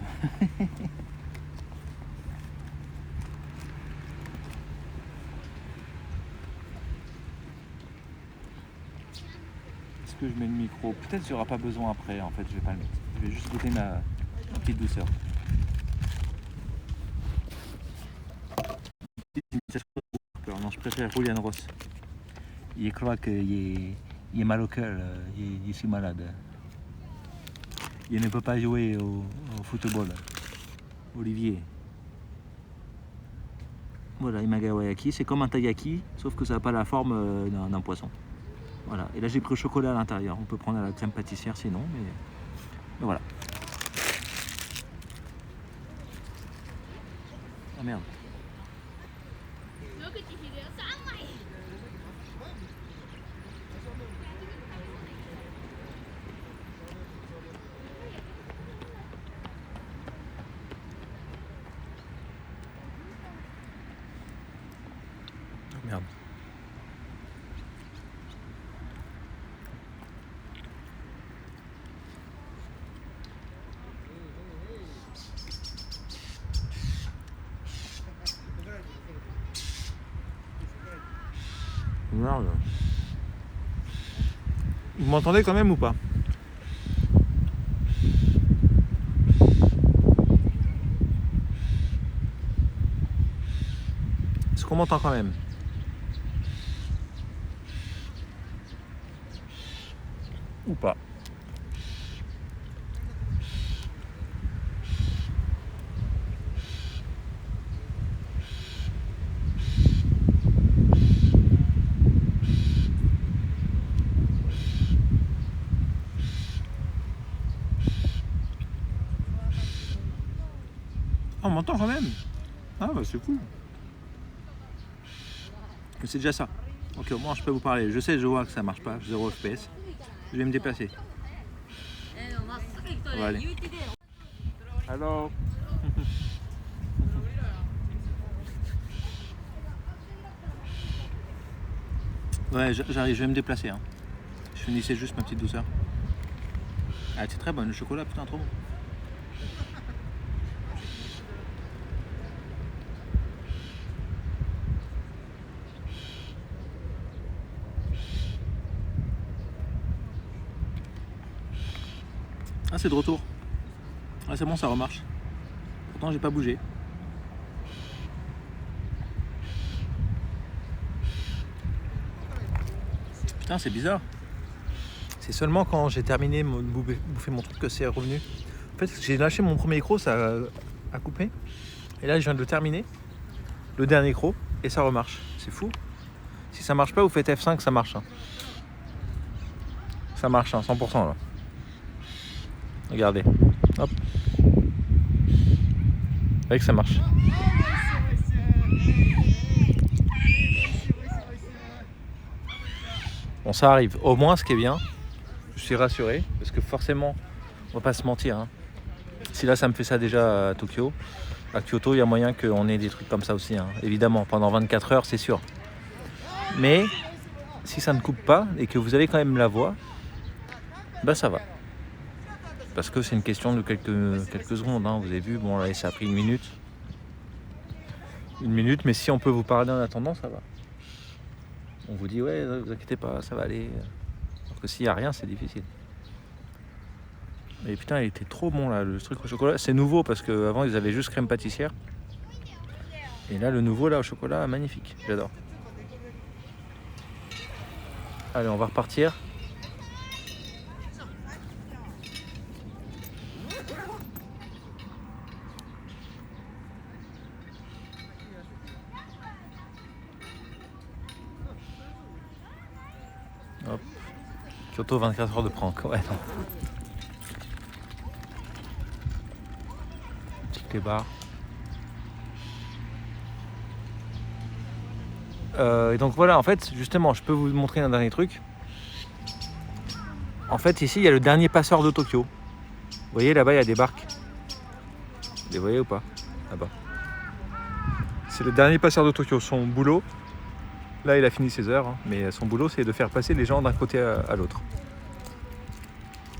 que je mets le micro? Peut-être qu'il n'y aura pas besoin après, en fait, je vais pas le mettre. Je vais juste goûter ma petite douceur. Non, je préfère Julian Ross. Je crois qu'il est mal au cœur, il est malade. Il ne peut pas jouer au football. Olivier. Voilà, imagawayaki, c'est comme un taiyaki, sauf que ça n'a pas la forme d'un poisson. Voilà, et là j'ai pris au chocolat à l'intérieur. On peut prendre à la crème pâtissière sinon, mais voilà. Ah merde. Merde. Merde. Vous m'entendez quand même ou pas? Est-ce qu'on m'entend quand même? Ou pas? Ah, on m'entend quand même? Ah bah c'est cool. Mais c'est déjà ça. Ok, au moins je peux vous parler. Je sais, je vois que ça marche pas, 0 FPS. Je vais me déplacer. On va aller. Hello. Ouais, j'arrive, je vais me déplacer. Hein. Je finissais juste ma petite douceur. Ah, c'est très bon, le chocolat, putain, trop bon. Ah, c'est de retour. Ah, c'est bon, ça remarche. Pourtant, j'ai pas bougé. Putain, c'est bizarre. C'est seulement quand j'ai terminé de bouffer mon truc que c'est revenu. En fait, j'ai lâché mon premier micro, ça a coupé. Et là, je viens de le terminer, le dernier micro, et ça remarche. C'est fou. Si ça marche pas, vous faites F5, ça marche. Hein. Ça marche, hein, 100% là. Regardez. Hop. Vous voyez que ça marche. Bon, ça arrive. Au moins, ce qui est bien, je suis rassuré, parce que forcément, on va pas se mentir. Hein. Si là, ça me fait ça déjà à Tokyo, à Kyoto, il y a moyen qu'on ait des trucs comme ça aussi. Hein. Évidemment, pendant 24 heures, c'est sûr. Mais si ça ne coupe pas et que vous avez quand même la voix, bah ça va. Parce que c'est une question de quelques secondes. Hein. Vous avez vu, bon là, ça a pris une minute. Une minute, mais si on peut vous parler en attendant, ça va. On vous dit, ouais, ne vous inquiétez pas, ça va aller. Alors que s'il n'y a rien, c'est difficile. Et putain, il était trop bon là, le truc au chocolat. C'est nouveau parce qu'avant, ils avaient juste crème pâtissière. Et là, le nouveau là au chocolat, magnifique. J'adore. Allez, on va repartir. Hop. Kyoto 24 heures de prank, ouais non. Petit bar. Et donc voilà, en fait, justement, je peux vous montrer un dernier truc. En fait, ici, il y a le dernier passeur de Tokyo. Vous voyez, là-bas, il y a des barques. Vous les voyez ou pas? Là-bas. C'est le dernier passeur de Tokyo. Son boulot, là, il a fini ses heures, hein, mais son boulot, c'est de faire passer les gens d'un côté à l'autre.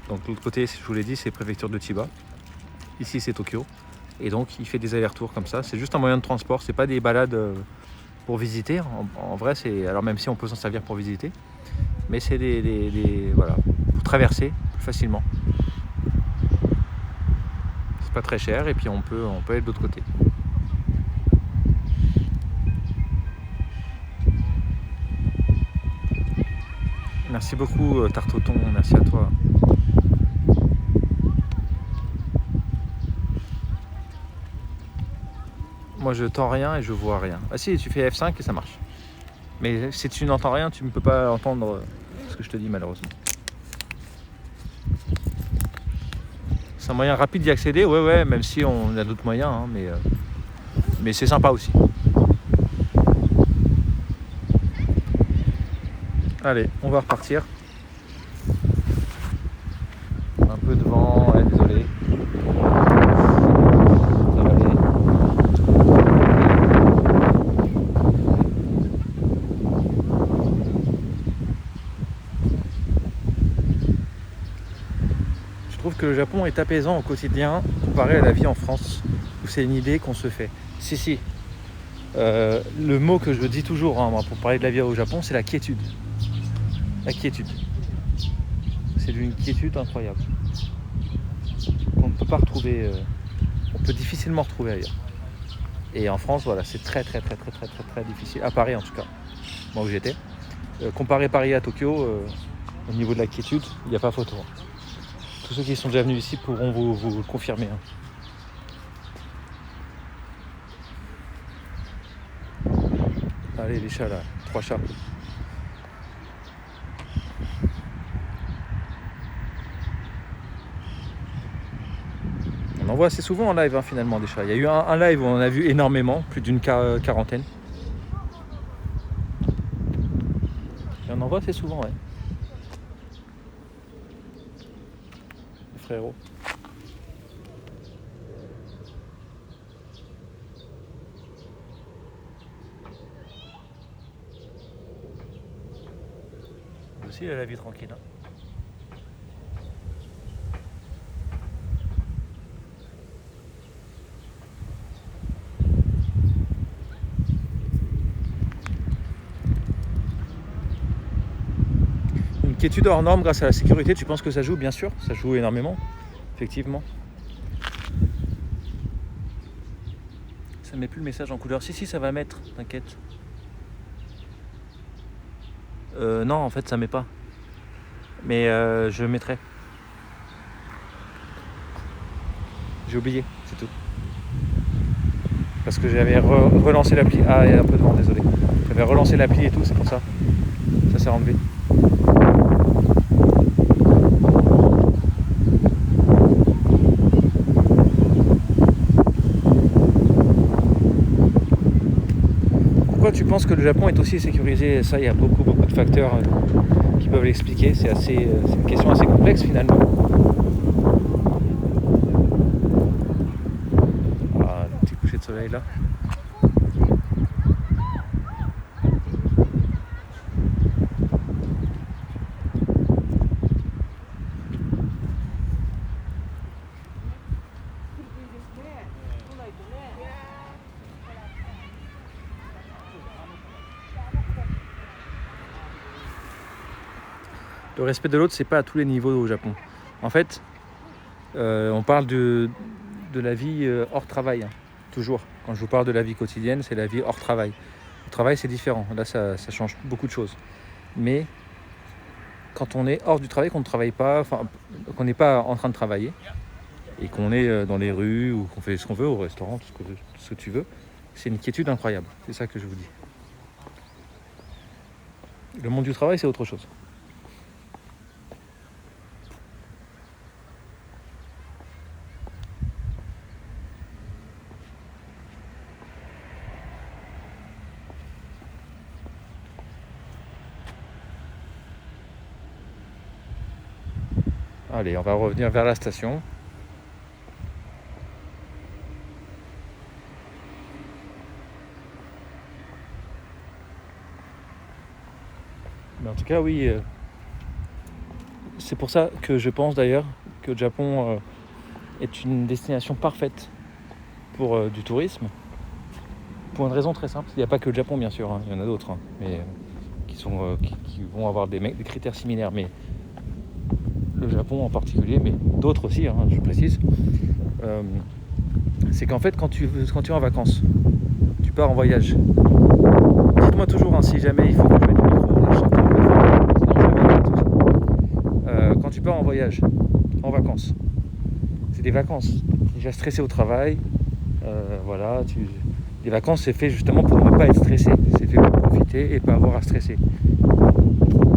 Donc, l'autre côté, je vous l'ai dit, c'est préfecture de Chiba. Ici, c'est Tokyo. Et donc, il fait des allers-retours comme ça. C'est juste un moyen de transport. C'est pas des balades pour visiter. En vrai, c'est... Alors, même si on peut s'en servir pour visiter. Mais c'est voilà, pour traverser plus facilement. C'est pas très cher et puis on peut aller de l'autre côté. Merci beaucoup Tartoton, merci à toi. Moi je tends rien et je vois rien. Ah si, tu fais F5 et ça marche. Mais si tu n'entends rien, tu ne peux pas entendre ce que je te dis malheureusement. C'est un moyen rapide d'y accéder, ouais, même si on a d'autres moyens, hein, mais c'est sympa aussi. Allez, on va repartir. Un peu de vent, ouais, désolé. Ça va aller. Je trouve que le Japon est apaisant au quotidien comparé à la vie en France, où c'est une idée qu'on se fait. Si. Le mot que je dis toujours hein, pour parler de la vie au Japon, c'est la quiétude. La quiétude. C'est d'une quiétude incroyable. On ne peut pas retrouver, on peut difficilement retrouver ailleurs. Et en France, voilà, c'est très difficile. À Paris en tout cas, moi où j'étais. Comparer Paris à Tokyo, au niveau de la quiétude, il n'y a pas photo. Tous ceux qui sont déjà venus ici pourront vous le confirmer. Allez les chats là, 3 chats. On en voit assez souvent en live finalement des chats. Il y a eu un live où on en a vu énormément, plus d'une quarantaine. Et on en voit assez souvent, ouais. Les frérots. Aussi, il a la vie tranquille. Une quiétude hors norme grâce à la sécurité, tu penses que ça joue? Bien sûr, ça joue énormément, effectivement. Ça ne met plus le message en couleur. Si, ça va mettre, t'inquiète. Non, en fait, ça met pas. Mais je mettrai. J'ai oublié, c'est tout. Parce que j'avais relancé l'appli. Ah, il y a un peu de vent, désolé. J'avais relancé l'appli et tout, c'est pour ça. Ça s'est enlevé. Pourquoi tu penses que le Japon est aussi sécurisé? Ça, il y a beaucoup de facteurs qui peuvent l'expliquer. C'est une question assez complexe finalement. Ah, le petit coucher de soleil là. Le respect de l'autre, c'est pas à tous les niveaux au Japon. En fait, on parle de la vie hors travail, hein, toujours. Quand je vous parle de la vie quotidienne, c'est la vie hors travail. Le travail, c'est différent. Là, ça change beaucoup de choses. Mais quand on est hors du travail, qu'on ne travaille pas, qu'on n'est pas en train de travailler, et qu'on est dans les rues, ou qu'on fait ce qu'on veut, au restaurant, tout ce que tu veux, c'est une quiétude incroyable. C'est ça que je vous dis. Le monde du travail, c'est autre chose. Allez, on va revenir vers la station. Mais en tout cas, oui, c'est pour ça que je pense d'ailleurs que le Japon est une destination parfaite pour du tourisme. Pour une raison très simple, il n'y a pas que le Japon bien sûr, hein, il y en a d'autres, hein, mais qui vont avoir des critères similaires. Mais le Japon en particulier, mais d'autres aussi, hein, je précise, c'est qu'en fait quand tu es en vacances, tu pars en voyage. Dites-moi toujours hein, si jamais il faut que je mette le micro, là, je sens qu'il y a un peu de- sinon je le mets tout de suite. Quand tu pars en voyage, en vacances, c'est des vacances. Déjà stressé au travail, voilà. Les vacances, c'est fait justement pour ne pas être stressé. C'est fait pour profiter et pas avoir à stresser.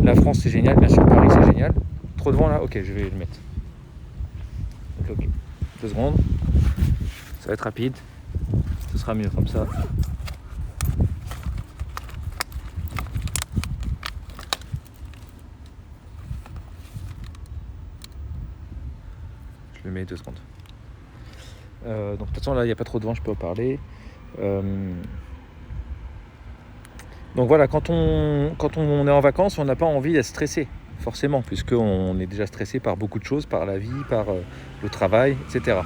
La France, c'est génial, bien sûr. Paris, c'est génial. Trop de vent là. Ok, je vais le mettre. Ok. 2 secondes. Ça va être rapide. Ce sera mieux comme ça. Je le mets 2 secondes. Donc de toute façon là il n'y a pas trop de vent, je peux en parler. Donc voilà, quand on est en vacances, on n'a pas envie d'être stressé, forcément, puisqu'on est déjà stressé par beaucoup de choses, par la vie, par le travail, etc.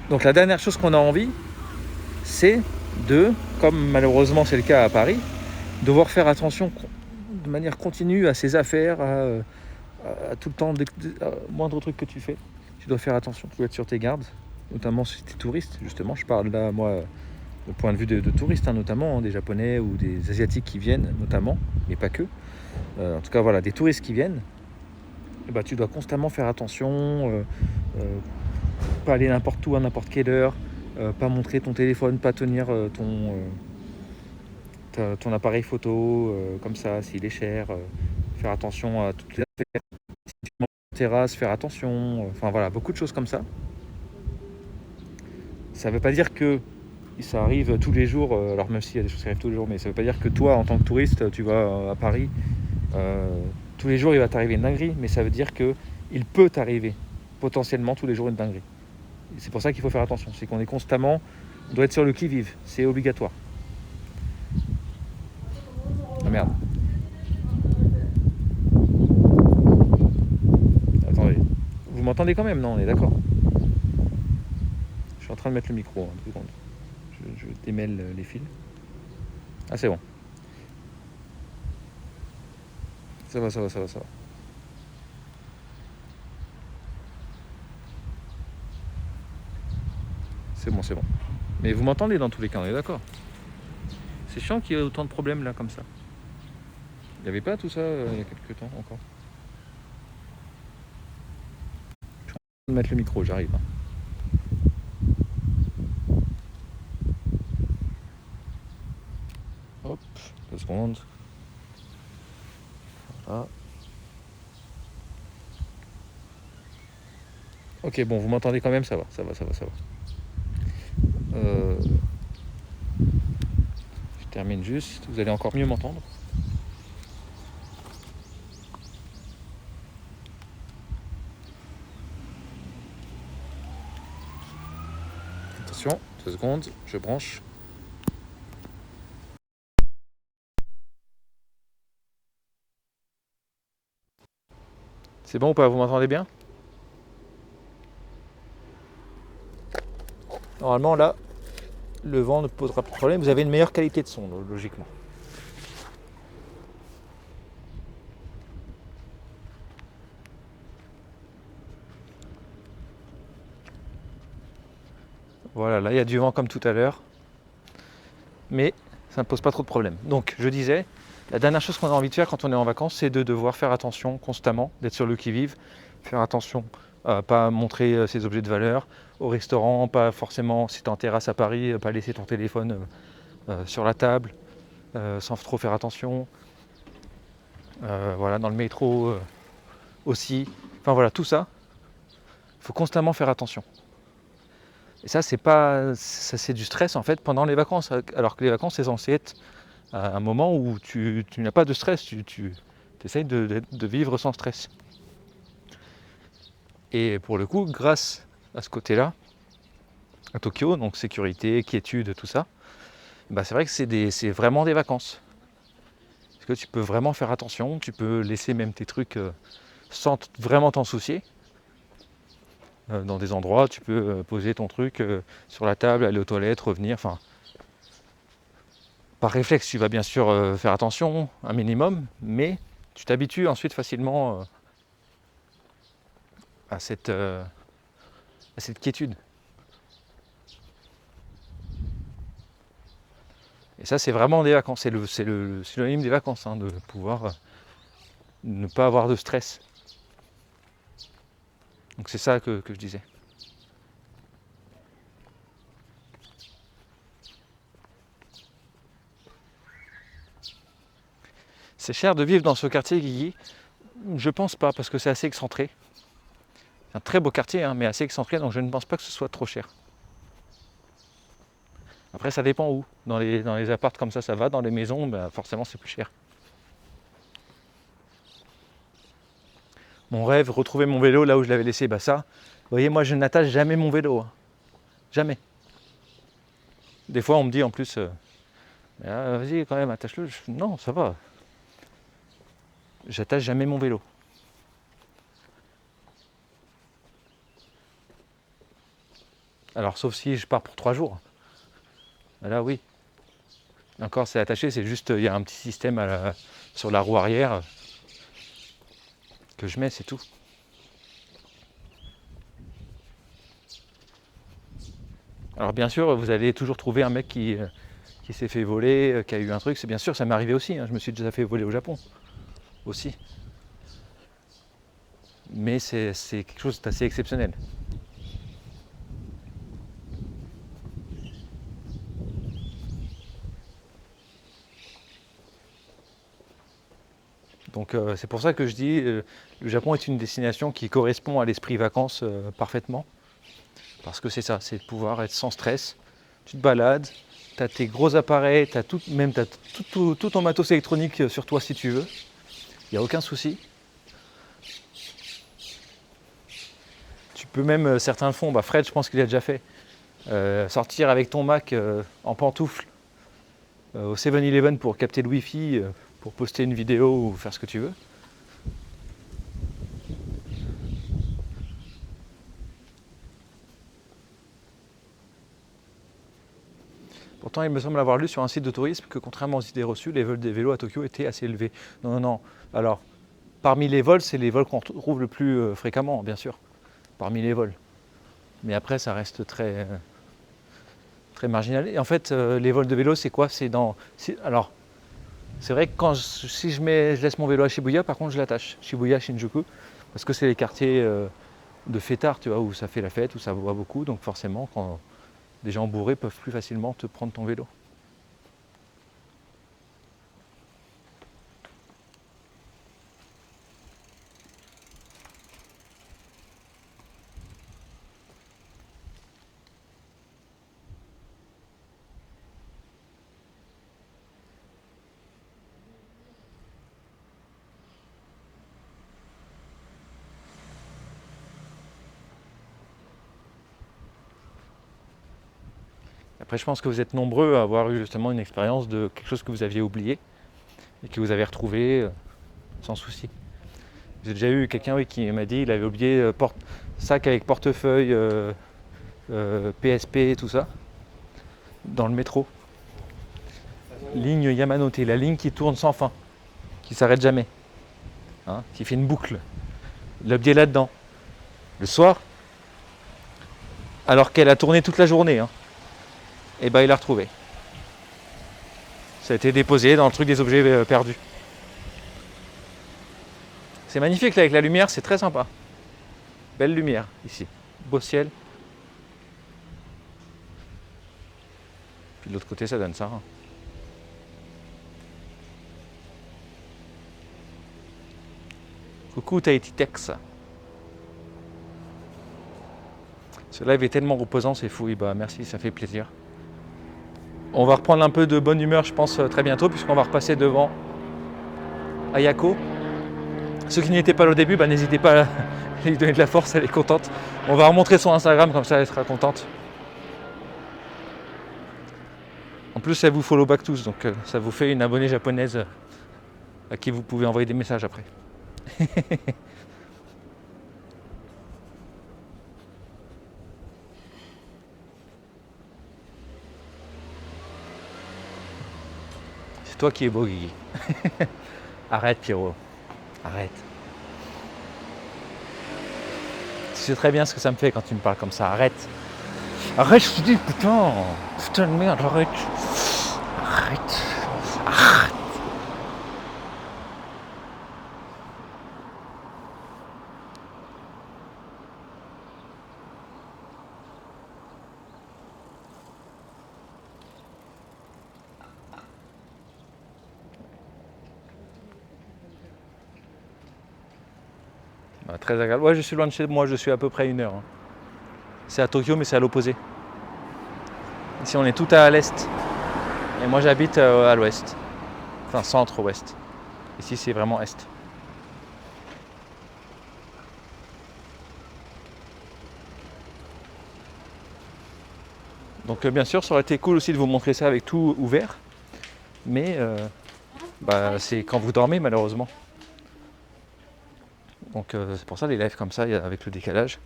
Donc la dernière chose qu'on a envie, c'est comme malheureusement c'est le cas à Paris, devoir faire attention de manière continue à ses affaires, à tout le temps, moindre truc que tu fais. Tu dois faire attention, tu dois être sur tes gardes, notamment si tu es touriste, justement. Je parle là, moi, du point de vue de touristes, hein, notamment, hein, des Japonais ou des Asiatiques qui viennent, notamment, mais pas que. En tout cas, voilà, des touristes qui viennent, et bah, tu dois constamment faire attention, pas aller n'importe où à n'importe quelle heure, pas montrer ton téléphone, pas tenir ton appareil photo comme ça, s'il est cher, faire attention à toutes les affaires. Si tu montes en terrasse, faire attention, enfin voilà, beaucoup de choses comme ça. Ça ne veut pas dire que ça arrive tous les jours, alors même s'il y a des choses qui arrivent tous les jours, mais ça ne veut pas dire que toi, en tant que touriste, tu vas à Paris, tous les jours il va t'arriver une dinguerie, mais ça veut dire qu'il peut t'arriver potentiellement tous les jours une dinguerie. Et c'est pour ça qu'il faut faire attention, c'est qu'on est constamment, on doit être sur le qui-vive, c'est obligatoire. Ah merde. Attendez, vous m'entendez quand même, non? On est d'accord? Je suis en train de mettre le micro, 2 secondes. Je démêle les fils. Ah c'est bon. Ça va. C'est bon. Mais vous m'entendez dans tous les cas, on est d'accord? C'est chiant qu'il y ait autant de problèmes là comme ça. Il n'y avait pas tout ça il y a quelques temps encore. Je suis en train de mettre le micro, j'arrive. Hop, 2 secondes. Voilà. Ok, bon, vous m'entendez quand même, ça va. Je termine juste, vous allez encore mieux m'entendre. Attention, 2 secondes, je branche. C'est bon ou pas? Vous m'entendez bien? Normalement là, le vent ne posera plus de problème. Vous avez une meilleure qualité de son, logiquement. Voilà, là il y a du vent comme tout à l'heure. Mais ça ne pose pas trop de problème. Donc je disais, la dernière chose qu'on a envie de faire quand on est en vacances, c'est de devoir faire attention constamment, d'être sur le qui-vive, faire attention à pas montrer ses objets de valeur au restaurant, pas forcément si tu es en terrasse à Paris, pas laisser ton téléphone sur la table, sans trop faire attention. Voilà, dans le métro aussi. Enfin voilà, tout ça, il faut constamment faire attention. Et ça, c'est du stress en fait pendant les vacances, alors que les vacances, c'est censé être un moment où tu n'as pas de stress, tu essayes de vivre sans stress. Et pour le coup, grâce à ce côté-là, à Tokyo, donc sécurité, quiétude, tout ça, bah c'est vrai que c'est vraiment des vacances. Parce que tu peux vraiment faire attention, tu peux laisser même tes trucs sans vraiment t'en soucier. Dans des endroits, tu peux poser ton truc sur la table, aller aux toilettes, revenir. Enfin, par réflexe, tu vas bien sûr faire attention, un minimum, mais tu t'habitues ensuite facilement à cette quiétude. Et ça, c'est vraiment des vacances. C'est le synonyme des vacances, hein, de pouvoir ne pas avoir de stress. Donc c'est ça que je disais. C'est cher de vivre dans ce quartier, Guigui? Je pense pas, parce que c'est assez excentré. C'est un très beau quartier, hein, mais assez excentré, donc je ne pense pas que ce soit trop cher. Après, ça dépend où. Dans les apparts comme ça va. Dans les maisons, bah, forcément, c'est plus cher. Mon rêve, retrouver mon vélo là où je l'avais laissé, bah ça, vous voyez, moi, je n'attache jamais mon vélo. Hein. Jamais. Des fois, on me dit en plus, vas-y, quand même, attache-le. Non, ça va. J'attache jamais mon vélo. Alors, sauf si je pars pour 3 jours. Là, oui. Encore, c'est attaché, c'est juste, il y a un petit système sur la roue arrière que je mets, c'est tout. Alors, bien sûr, vous allez toujours trouver un mec qui s'est fait voler, qui a eu un truc. C'est bien sûr, ça m'est arrivé aussi. Hein. Je me suis déjà fait voler au Japon aussi. Mais c'est quelque chose d'assez exceptionnel. Donc c'est pour ça que je dis le Japon est une destination qui correspond à l'esprit vacances parfaitement. Parce que c'est ça, c'est de pouvoir être sans stress. Tu te balades, tu as tes gros appareils, tu as tout ton matos électronique sur toi si tu veux. Il n'y a aucun souci. Tu peux même, certains le font, Fred je pense qu'il a déjà fait, sortir avec ton Mac en pantoufles au 7-Eleven pour capter le Wi-Fi, pour poster une vidéo ou faire ce que tu veux. Pourtant, il me semble avoir lu sur un site de tourisme que contrairement aux idées reçues, les vols des vélos à Tokyo étaient assez élevés. Non. Alors, parmi les vols, c'est les vols qu'on trouve le plus fréquemment, bien sûr. Parmi les vols. Mais après, ça reste très marginal. Et en fait, les vols de vélo, c'est quoi? Alors, c'est vrai que si je laisse mon vélo à Shibuya, par contre, je l'attache. Shibuya, Shinjuku. Parce que c'est les quartiers de fêtards, tu vois, où ça fait la fête, où ça boit beaucoup. Donc forcément, quand des gens bourrés peuvent plus facilement te prendre ton vélo. Après, je pense que vous êtes nombreux à avoir eu justement une expérience de quelque chose que vous aviez oublié et que vous avez retrouvé sans souci. J'ai déjà eu quelqu'un qui m'a dit qu'il avait oublié sac avec portefeuille, PSP et tout ça, dans le métro. Ligne Yamanote, la ligne qui tourne sans fin, qui s'arrête jamais, hein, qui fait une boucle. L'objet là-dedans. Le soir, alors qu'elle a tourné toute la journée, hein, et il l'a retrouvé. Ça a été déposé dans le truc des objets perdus. C'est magnifique là, avec la lumière, c'est très sympa. Belle lumière ici, beau ciel. Puis de l'autre côté, ça donne ça. Hein. Coucou Tahiti Tex. Ce live est tellement reposant, c'est fou. Merci, ça fait plaisir. On va reprendre un peu de bonne humeur, je pense, très bientôt, puisqu'on va repasser devant Ayako. Ceux qui n'y étaient pas là au début, n'hésitez pas lui donner de la force, elle est contente. On va remontrer son Instagram, comme ça elle sera contente. En plus, elle vous follow back tous, donc ça vous fait une abonnée japonaise à qui vous pouvez envoyer des messages après. C'est toi qui es beau, Guigui. Arrête, Pierrot. Arrête. Tu sais très bien ce que ça me fait quand tu me parles comme ça. Arrête. Arrête, je te dis, putain. Putain de merde, arrête. Arrête. Arrête. Très agréable. Ouais, je suis loin de chez moi, je suis à peu près 1 heure. C'est à Tokyo, mais c'est à l'opposé. Ici, on est tout à l'est. Et moi, j'habite à l'ouest. Enfin, centre-ouest. Ici, c'est vraiment est. Donc, bien sûr, ça aurait été cool aussi de vous montrer ça avec tout ouvert. Mais c'est quand vous dormez, malheureusement. Donc c'est pour ça les lives comme ça, avec le décalage.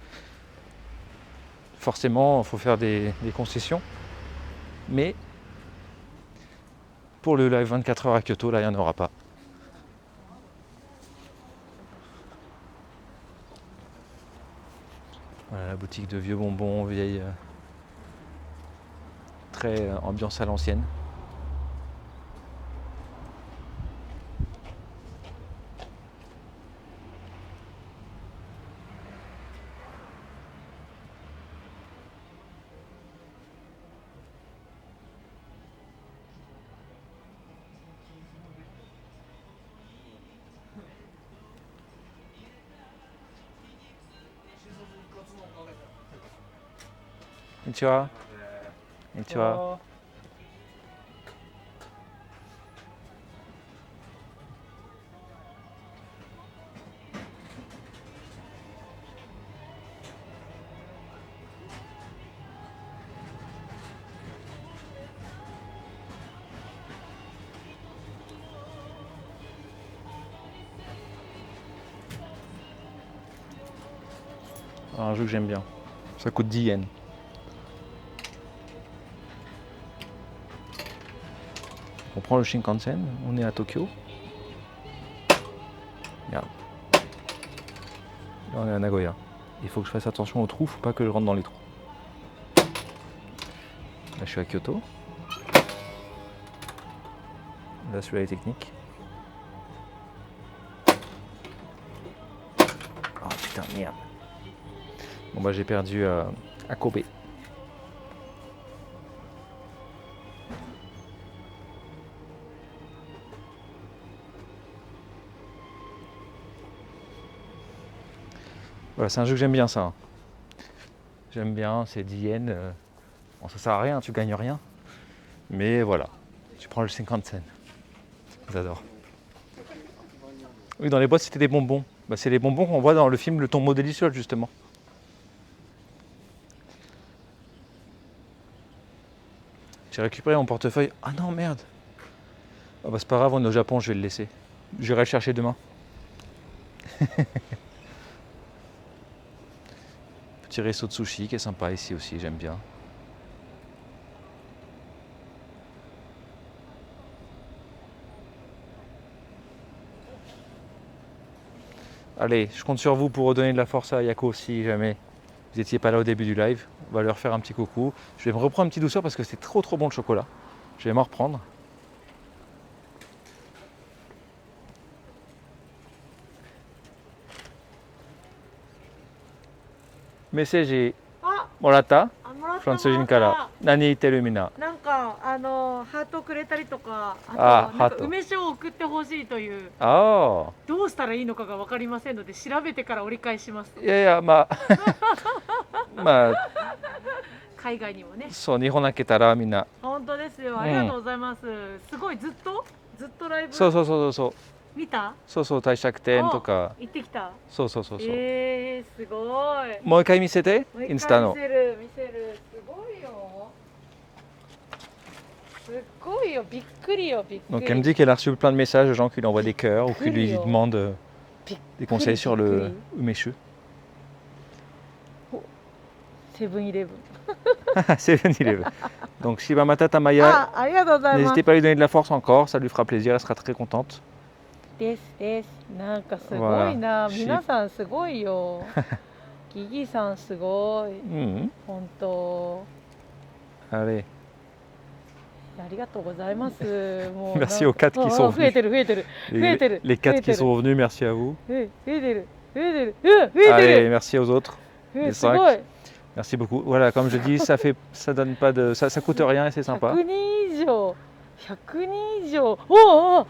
Forcément, il faut faire des concessions. Mais pour le live 24 heures à Kyoto, là, il n'y en aura pas. Voilà la boutique de vieux bonbons, vieille, très ambiance à l'ancienne. Konnichiwa. Konnichiwa. Un jeu que j'aime bien. Ça coûte 10 yens. On prend le Shinkansen, on est à Tokyo. Regarde. Là on est à Nagoya. Il faut que je fasse attention aux trous, faut pas que je rentre dans les trous. Là je suis à Kyoto. Là celui-là est technique. Oh putain merde. Bon bah j'ai perdu à Kobe. Voilà, c'est un jeu que j'aime bien ça. J'aime bien, c'est 10 yens. Bon, ça sert à rien, tu gagnes rien. Mais voilà, tu prends le 50 cents. J'adore. Oui, dans les boîtes, c'était des bonbons. Bah, c'est les bonbons qu'on voit dans le film Le Tombeau délicieux, justement. J'ai récupéré mon portefeuille. Ah non, merde. Ah bah, c'est pas grave, on est au Japon, je vais le laisser. J'irai le chercher demain. Petit resto de sushi qui est sympa ici aussi, j'aime bien. Allez, je compte sur vous pour redonner de la force à Yako si jamais vous n'étiez pas là au début du live. On va leur faire un petit coucou. Je vais me reprendre une petite douceur parce que c'est trop bon le chocolat. Je vais m'en reprendre. Message もらった？
もらった
フランス人から何言ってるみんな。
なんかハートくれたりとか、あと
あ
なんか梅酒を送ってほしいという。
ああ。
どうしたらいいのかが分かりませんので調べてから折り返します。
いやいや、まあまあ
海外にもね。
そう、日本開けたらみんな。
本当ですよ。ありがとうございます。すごいずっとライブ。
そう。
見た？
そうそう、帝釈天とか。
行ってきた。
そうそうそうそう。
すごい。
もう一回見せて、
もう一回
インスタの。
見せる、すごいよ。すごいよ、びっくりよ、びっくり。
Donc elle me dit qu'elle a reçu plein de messages de gens qui lui envoient des cœurs ou qui lui demandent des conseils sur le Umeshu.
セブンイレブン。
7-Eleven. Donc Shiba Mata Tamaya,
ありがとうございます。
n'hésitez pas à lui donner de la force encore, ça lui fera plaisir, elle sera très contente.
です。なんかすごいな、
Voilà.
皆さんすごいよ。ギギさんすごい。
Mhm.
本当。
Allez.
ありがとうございます。もう
Merci aux 4 qui sont
増え
venus.
てる増えてる。
Les 4 qui sont venus, merci à vous.
増えてる。増えてる。
Allez, merci aux autres.
すごい。
Merci beaucoup. Voilà, comme je dis, ça donne pas de, ça coûte rien et c'est sympa.
100人以上。100人以上。おお。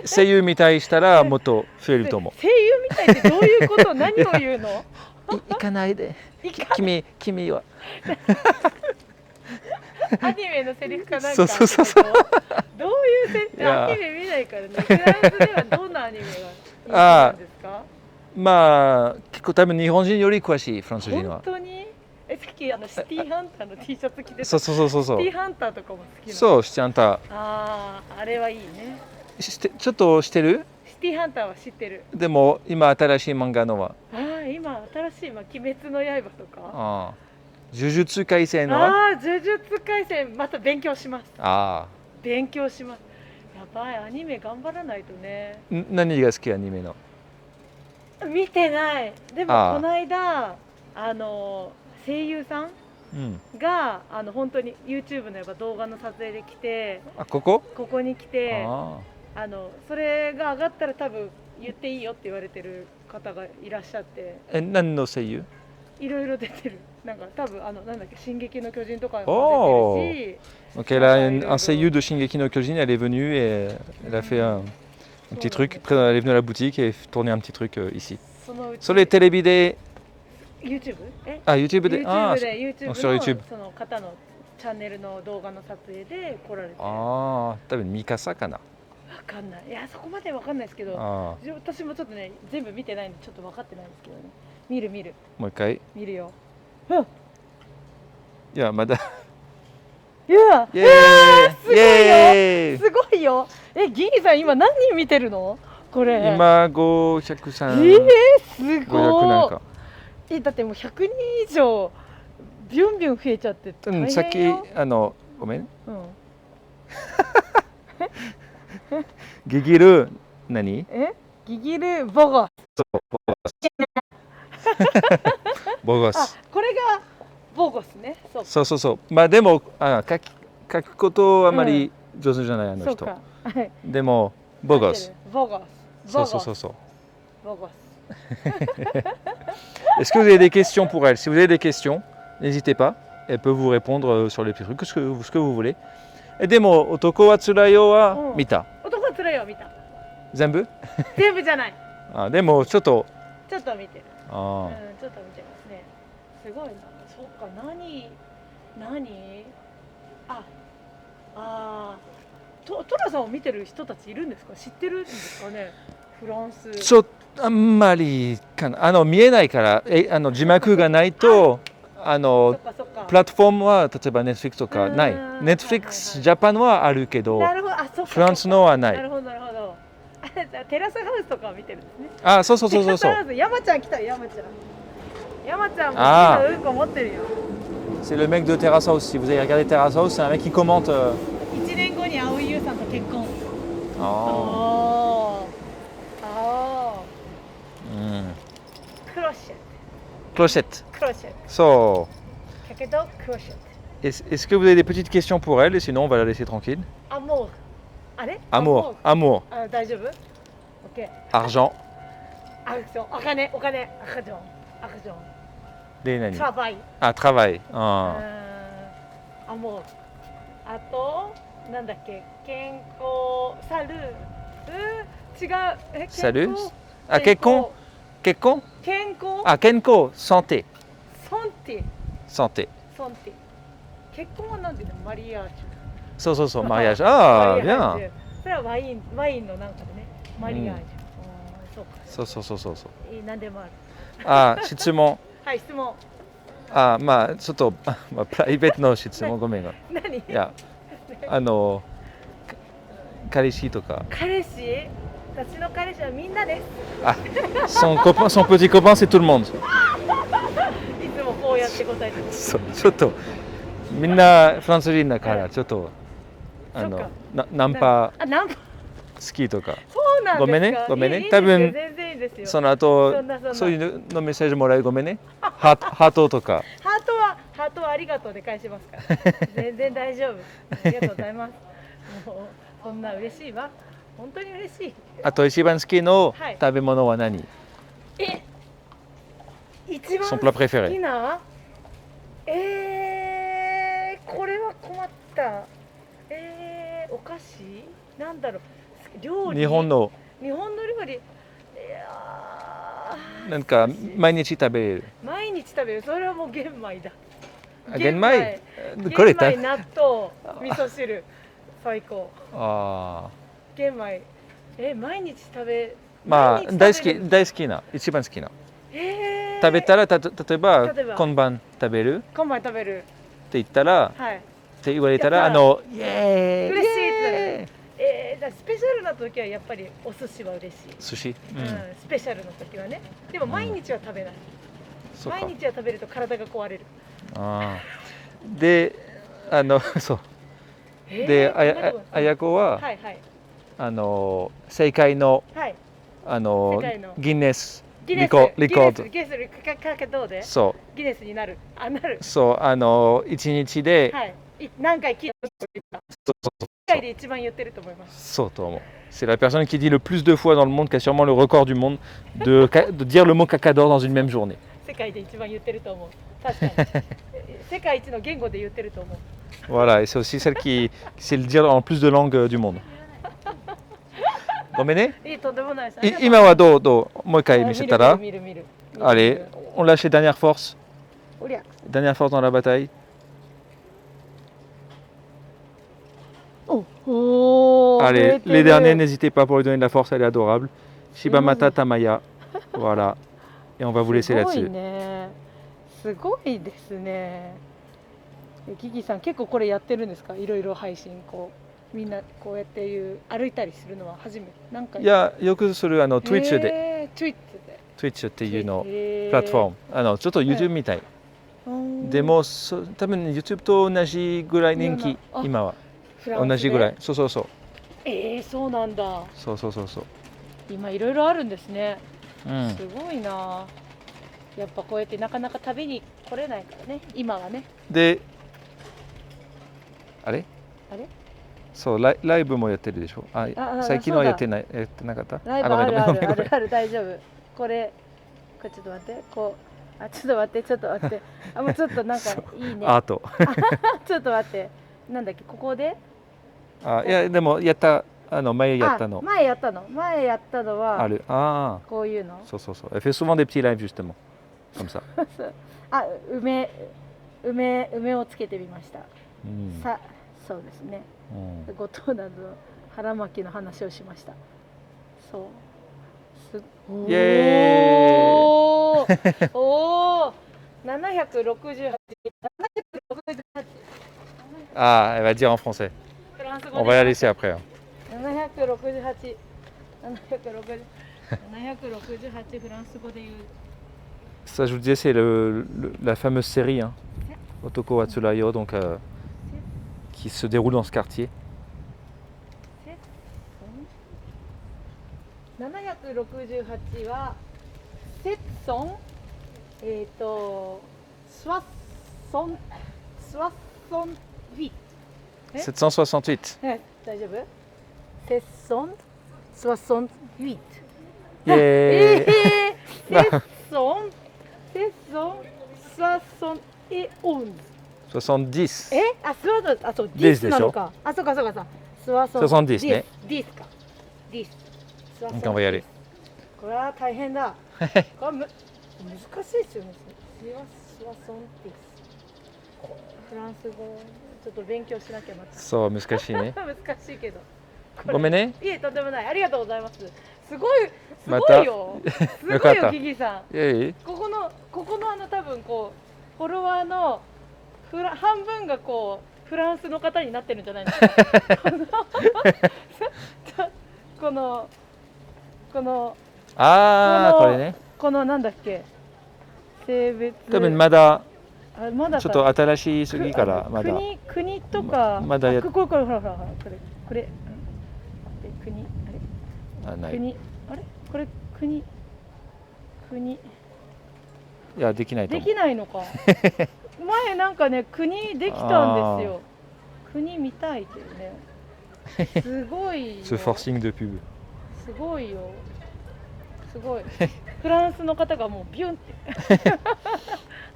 Seiyu mitai shitara motto fueru tomo.
声優みたいってどういうこと？何を言うの？
行かないで。君は。
アニメのセリフかなんか。
そう。
どういうセリフ？アニメ見ないからね。フランスではどんなアニメが人気なんですか？まあ
結構多分日本人より詳しいフランス人は。
本当に？さっきシティハンターの T シャツ着てた。
そう。
シティハンターとかも好きなの。
そう、シティハンター。
あれはいいね。
ちょっと知ってる？
シティハンターは知ってる。
でも今新しい漫画のは。
今新しい鬼滅の刃とか。
呪術廻戦のは。
呪術廻戦また勉強します。勉強します。やばい、アニメ頑張らないとね。
何が好きアニメの？
見てない。でもこの間声優さんが本当に YouTube のやっぱ動画の撮影で来て、ここに来て、それが上がったら多分言っていいよって言われてる方がいらっしゃって。
何の声優？
いろいろ出てる。なんか多分なんだっけ、進撃の巨人とかも出てるし。
Donc elle a un seiyuu de Shingeki no Kyojin, elle est venue et elle a fait un petit truc. Après elle est venue à la boutique et tourné un petit truc ici. Sur les télévisions de
YouTube?
YouTube で、
sur YouTube その方のチャンネルの動画の撮影で来られて。
多分ミカサかな。
わかんない。いや、そこまでわかんないですけど、私もちょっとね全部見てないんでちょっと分かってないんですけどね。見る。
もう一回。
見るよ。
いやまだ。
いや、すごいよ。ギギさん今何人見てるの？これ。今
503。
すごい。だってもう100人以上ビュンビュン増えちゃって大変よ。
さっきごめん。ギギル何？ギギルボゴス。ボゴス。これがボゴスね。そう。まあでも書くことあまり上手じゃないあの人。でもボゴス。そう。ボゴス。Est-ce que vous avez des questions pour elle? Si vous avez des questions, n'hésitez pas. Elle peut vous répondre sur les petits trucs, ce que vous voulez. Et des mots, Otoko wa Tsurayo wa mita. Otoko wa Tsurayo wa mita. Zenbu? Zenbu じゃない。でもちょっと見てる。ちょっと見てますね。すごいな。そっか、何？トラさんを見てる人たちいるんですか？知ってるんですかね？フランス。ちょっとあんまりかな。見えないから字幕がないとプラットフォームは例えば Netflix とかない。Netflix ジャパンはあるけどフランスのはない。なるほど。テラスハウスとかを見てるんですね。そう。山ちゃん来たよ、山ちゃんもうんこ持ってるよ。C'est le mec de Terrace House. Si vous avez regardé Terrace House, c'est un mec qui commente. 1年後に蒼井優さんと結婚。Clochette. So. Est-ce que vous avez des petites questions pour elle et sinon on va la laisser tranquille? Amour. Argent. Travail. Travail. Amour. あとなんだっけ、健康、サル、違う、サル、結婚、健康、santé。結婚はなんていうの？マリアージュ。そう、マリアージュ。bien。
それはワインのなんかでね、マリアージュ。そうか。
そうそうそうそうそう。
何でもある。
あ、質問。
はい、質問。
あ、まあちょっと、まあ、プライベートの質問ごめんが。
何？
いや、彼氏とか。
彼氏？私の彼氏はみんなです。
あ、son petit copain c'est tout le monde。
いつもこうやって答えてます。
そう、ちょっとみんなフランス人だからちょっとナンパ
あ、ナンパ。
好きとか。
そうなんですか。
ごめんね、ごめんね。多分
全然いいですよ。
その後そういうのメッセージもらうごめんね。ハートとか。
ハートはありがとうで返しますから。全然大丈夫。ありがとうございます。もうそんな嬉しいわ。本当に嬉しい。
あと一番好きの食べ物は何？
一番
Son plat
好
préféré。
きな？これは困った。お菓子？なんだろう。料理？
日本の
料理。
なんか毎日食べる。
毎日食べる。それはもう玄米だ。
玄米？
これ玄米、納豆、味噌汁、最高。
ああ。
玄米。毎日食べ。
まあ大好きな一番好きな。食べたら例えば今晩食べる？
今晩食べる。
って言ったら、
はい。
って言われたらイエーイ。
嬉しいってなる。スペシャルな時はやっぱりお寿司は嬉しい。
寿司？
スペシャルの時はね。でも毎日は食べない。毎日は食べると体が壊れる。
ああ。で、そう。で、あやこは、
はいはい。
世界のギネスリコード。
ギネスどうで？
そう。
ギネスになる。なる。
そう、一日で
何回聞いた？世界で一番言ってると思います。
そうと思う。C'est la personne qui dit le plus de fois dans le monde, qui a sûrement le record du monde de dire le mot cacador dans une même journée.
世界で一番言ってると思う。確かに。世界一の言語で言ってると思う。
Voilà, et c'est aussi celle qui sait le dire en plus de langues du monde. ごめんね。
とんでもないです。
今はどうもう一回見せたら。
見る。
Allez, on lâche les dernières forces. Dernière force dans la bataille. Allez, les derniers, n'hésitez pas pour lui donner de la force, elle est adorable. Shibamata Tamaya. Voilà. Et on va vous laisser là-dessus.
すごいですね。ギギさん結構これやってるんですか？いろいろ配信みんなこうやって歩いたりするのは初めて。なんか。
いや、よくするTwitch で。Twitch っていうのプラットフォーム。ちょっと YouTube みたい。でも多分 YouTube と同じぐらい人気今は。同じぐらい。そう。そう
なんだ。
そう。
今いろいろあるんですね。すごいな。やっぱこうやってなかなか食べに来れないからね。今はね。
で、あれ？そうライブもやってるでしょ。最近はやってなかった？
ライブある大丈夫。これちょっと待って。ちょっと待って。もうちょっとなんかいいね。
アート。
ちょっと待って。なんだっけここで？
いやでもやった前やったの。
前やったのは
ある。
こういうの。
そう。Elle fait souvent des petits lives justement comme ça.
梅をつけてみました。そうですね。後藤など腹巻きの話をしました。そう。
イエーイ。
お768。
Ah, elle va dire en français. On va y laisser après.
768フランス語で言う。
Ça, je vous disais, c'est la fameuse série, hein, Otoko Watsurayo, donc qui se déroule dans ce quartier.
768はセッソンスワッソン8。
768.
大丈夫？セッソンスワッソン8。
イエーイ。
セッソンスワッソンet 11。
70。
そう10なのか。そうか。スワッソン
70ね。
10か。10。
On va y aller.
これは大変だ。これ難しいですよね。スワソンティス。フランス語ちょっと勉強しなきゃまた。
そう難しいね。
難しいけど。
ごめんね。
いえ、とんでもない。ありがとうございます。すごい、すご
また
いよ。すごいよ、
よかった
ギギさん。
いえいえ。
ここの多分こうフォロワーの半分がこうフランスの方になってるんじゃないですか。このこの
ああ、これね。
このなんだっけ、性別。
多分まだ
まだ
ちょっと新しすぎからまだ。
国とか
まだやっ
これほらほらほらこれ国あれ
あない。
国あれこれ国
いやできないと思う。
できないのか。前なんかね国できたんですよ。国見たいけどね。すごいよ。
Ce forcing de pub。
すごいよ。すごい。フランスの方がもうビュンって。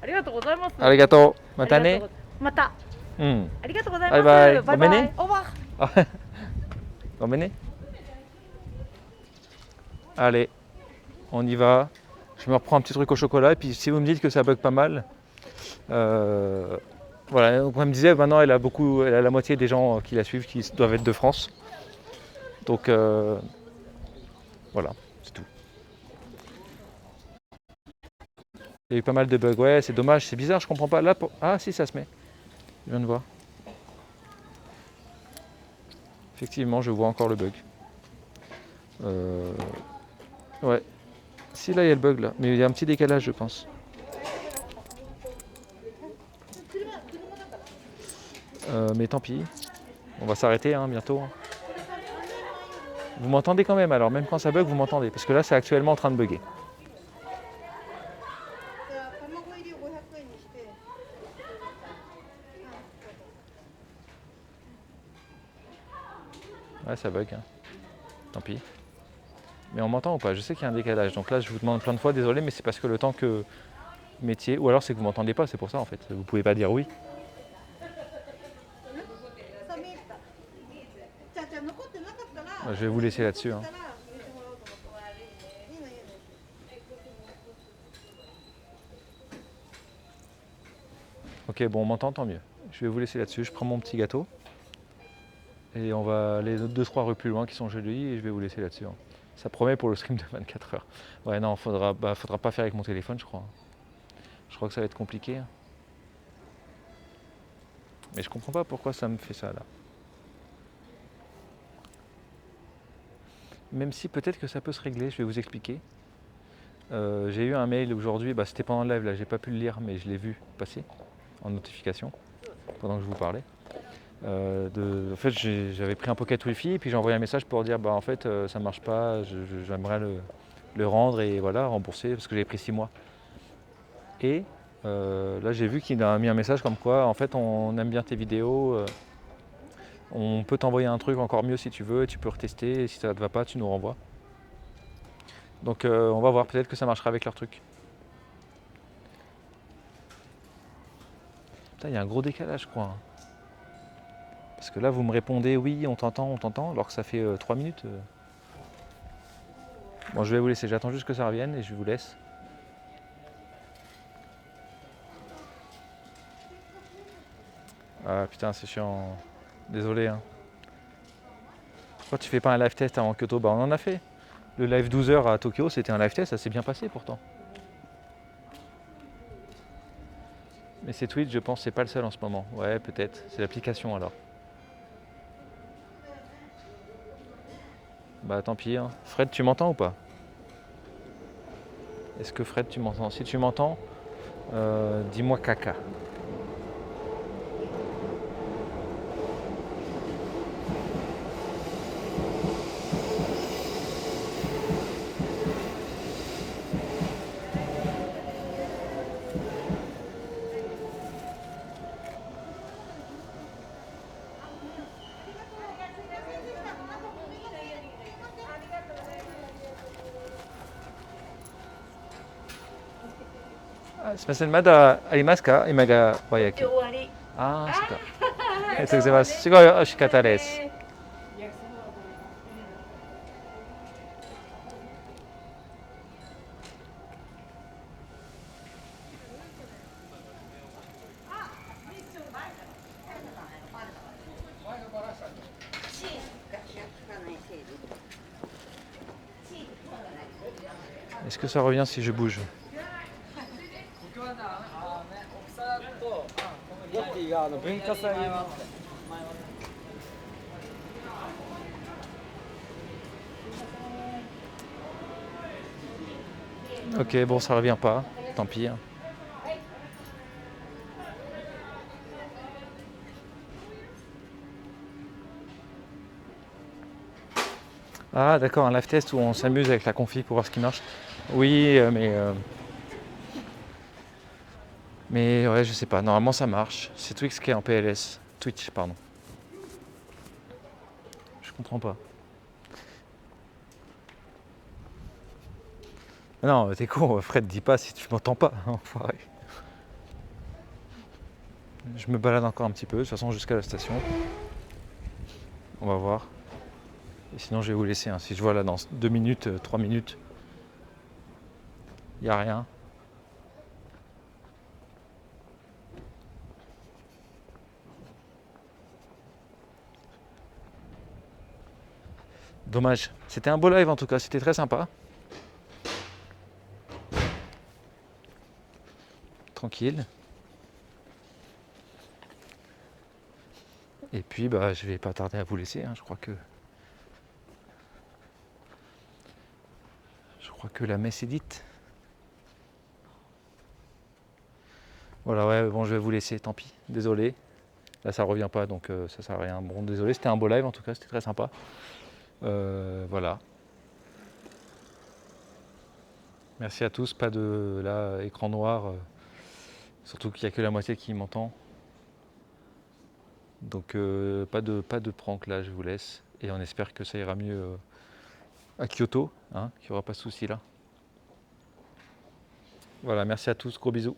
ありがとうございます。
ありがとう。またね。
また。
うん。
ありがとうございます。
バイバイ。
バイバイ。
ごめんね。
オーバー。
Ah, Bon, menez. Allez, on y va. Je me reprends un petit truc au chocolat. Et puis si vous me dites que ça bug pas mal, voilà. Donc elle me disait maintenant elle a la moitié des gens qui la suivent qui doivent être de France. Donc voilà, c'est tout. Il y a eu pas mal de bugs. Ouais, c'est dommage, c'est bizarre, je comprends pas. Là, ah si ça se met. Je viens de voir. Effectivement, je vois encore le bug. Ouais. Si là il y a le bug là, mais il y a un petit décalage je pense. Mais tant pis, on va s'arrêter hein, bientôt. Vous m'entendez quand même alors, même quand ça bug vous m'entendez, parce que là c'est actuellement en train de bugger. Ouais ça bug, hein. Tant pis. Mais on m'entend ou pas? Je sais qu'il y a un décalage, donc là je vous demande plein de fois, désolé, mais c'est parce que le temps que vous mettiez, ou alors c'est que vous m'entendez pas, c'est pour ça en fait, vous pouvez pas dire oui. Je vais vous laisser là-dessus. Hein. Ok, bon, on m'entend, tant mieux. Je vais vous laisser là-dessus. Je prends mon petit gâteau. Et on va aller 2-3 rues plus loin qui sont jolies et je vais vous laisser là-dessus. Hein. Ça promet pour le stream de 24 heures. Ouais, non, faudra pas faire avec mon téléphone, je crois. Je crois que ça va être compliqué. Mais je comprends pas pourquoi ça me fait ça là. Même si peut-être que ça peut se régler, je vais vous expliquer. J'ai eu un mail aujourd'hui, c'était pendant le live, là j'ai pas pu le lire mais je l'ai vu passer en notification pendant que je vous parlais. En fait j'avais pris un pocket wifi et puis j'ai envoyé un message pour dire en fait ça marche pas, j'aimerais le rendre et voilà, rembourser parce que j'avais pris 6 mois. Et là j'ai vu qu'il a mis un message comme quoi en fait on aime bien tes vidéos, on peut t'envoyer un truc encore mieux si tu veux et tu peux retester et si ça ne te va pas tu nous renvoies. Donc on va voir, peut-être que ça marchera avec leur truc. Putain, il y a un gros décalage je crois. Hein. Parce que là vous me répondez oui on t'entend, alors que ça fait 3 minutes. Bon je vais vous laisser, j'attends juste que ça revienne et je vous laisse. Ah putain c'est chiant, désolé hein. Pourquoi tu fais pas un live test avant Kyoto? On en a fait. Le live 12 h à Tokyo c'était un live test, ça s'est bien passé pourtant. Mais c'est Twitch je pense, c'est pas le seul en ce moment. Ouais peut-être, c'est l'application alors. Bah tant pis hein. Fred tu m'entends ou pas? Est-ce que Fred tu m'entends? Si tu m'entends, dis-moi caca. Smasen mada arimasu ka? Ima ga wayaki. Ah, so ka. Arigatou gozaimasu. Sugoi oshikatta desu. Est-ce que ça revient si je bouge? Ok, bon, ça revient pas. Tant pis. Hein. Ah, d'accord, un live test où on s'amuse avec la config pour voir ce qui marche. Oui, mais ouais, je sais pas. Normalement, ça marche. C'est Twitch qui est en PLS. Twitch, pardon. Je comprends pas. Non, t'es con, Fred, dis pas si tu m'entends pas, enfoiré. Je me balade encore un petit peu, de toute façon jusqu'à la station. On va voir. Et sinon je vais vous laisser, hein. Si je vois là dans 2 minutes, 3 minutes, il n'y a rien. Dommage. C'était un beau live en tout cas, c'était très sympa. Tranquille. Et puis bah je vais pas tarder à vous laisser, hein. Je crois que la messe est dite. Voilà, ouais, bon, je vais vous laisser, tant pis, désolé. Là, ça revient pas, donc ça sert à rien. Bon, désolé, c'était un beau live en tout cas, c'était très sympa. Voilà. Merci à tous, pas de là, écran noir, surtout qu'il n'y a que la moitié qui m'entend. Donc pas de prank là, je vous laisse. Et on espère que ça ira mieux à Kyoto, hein, qu'il n'y aura pas de soucis là. Voilà, merci à tous, gros bisous.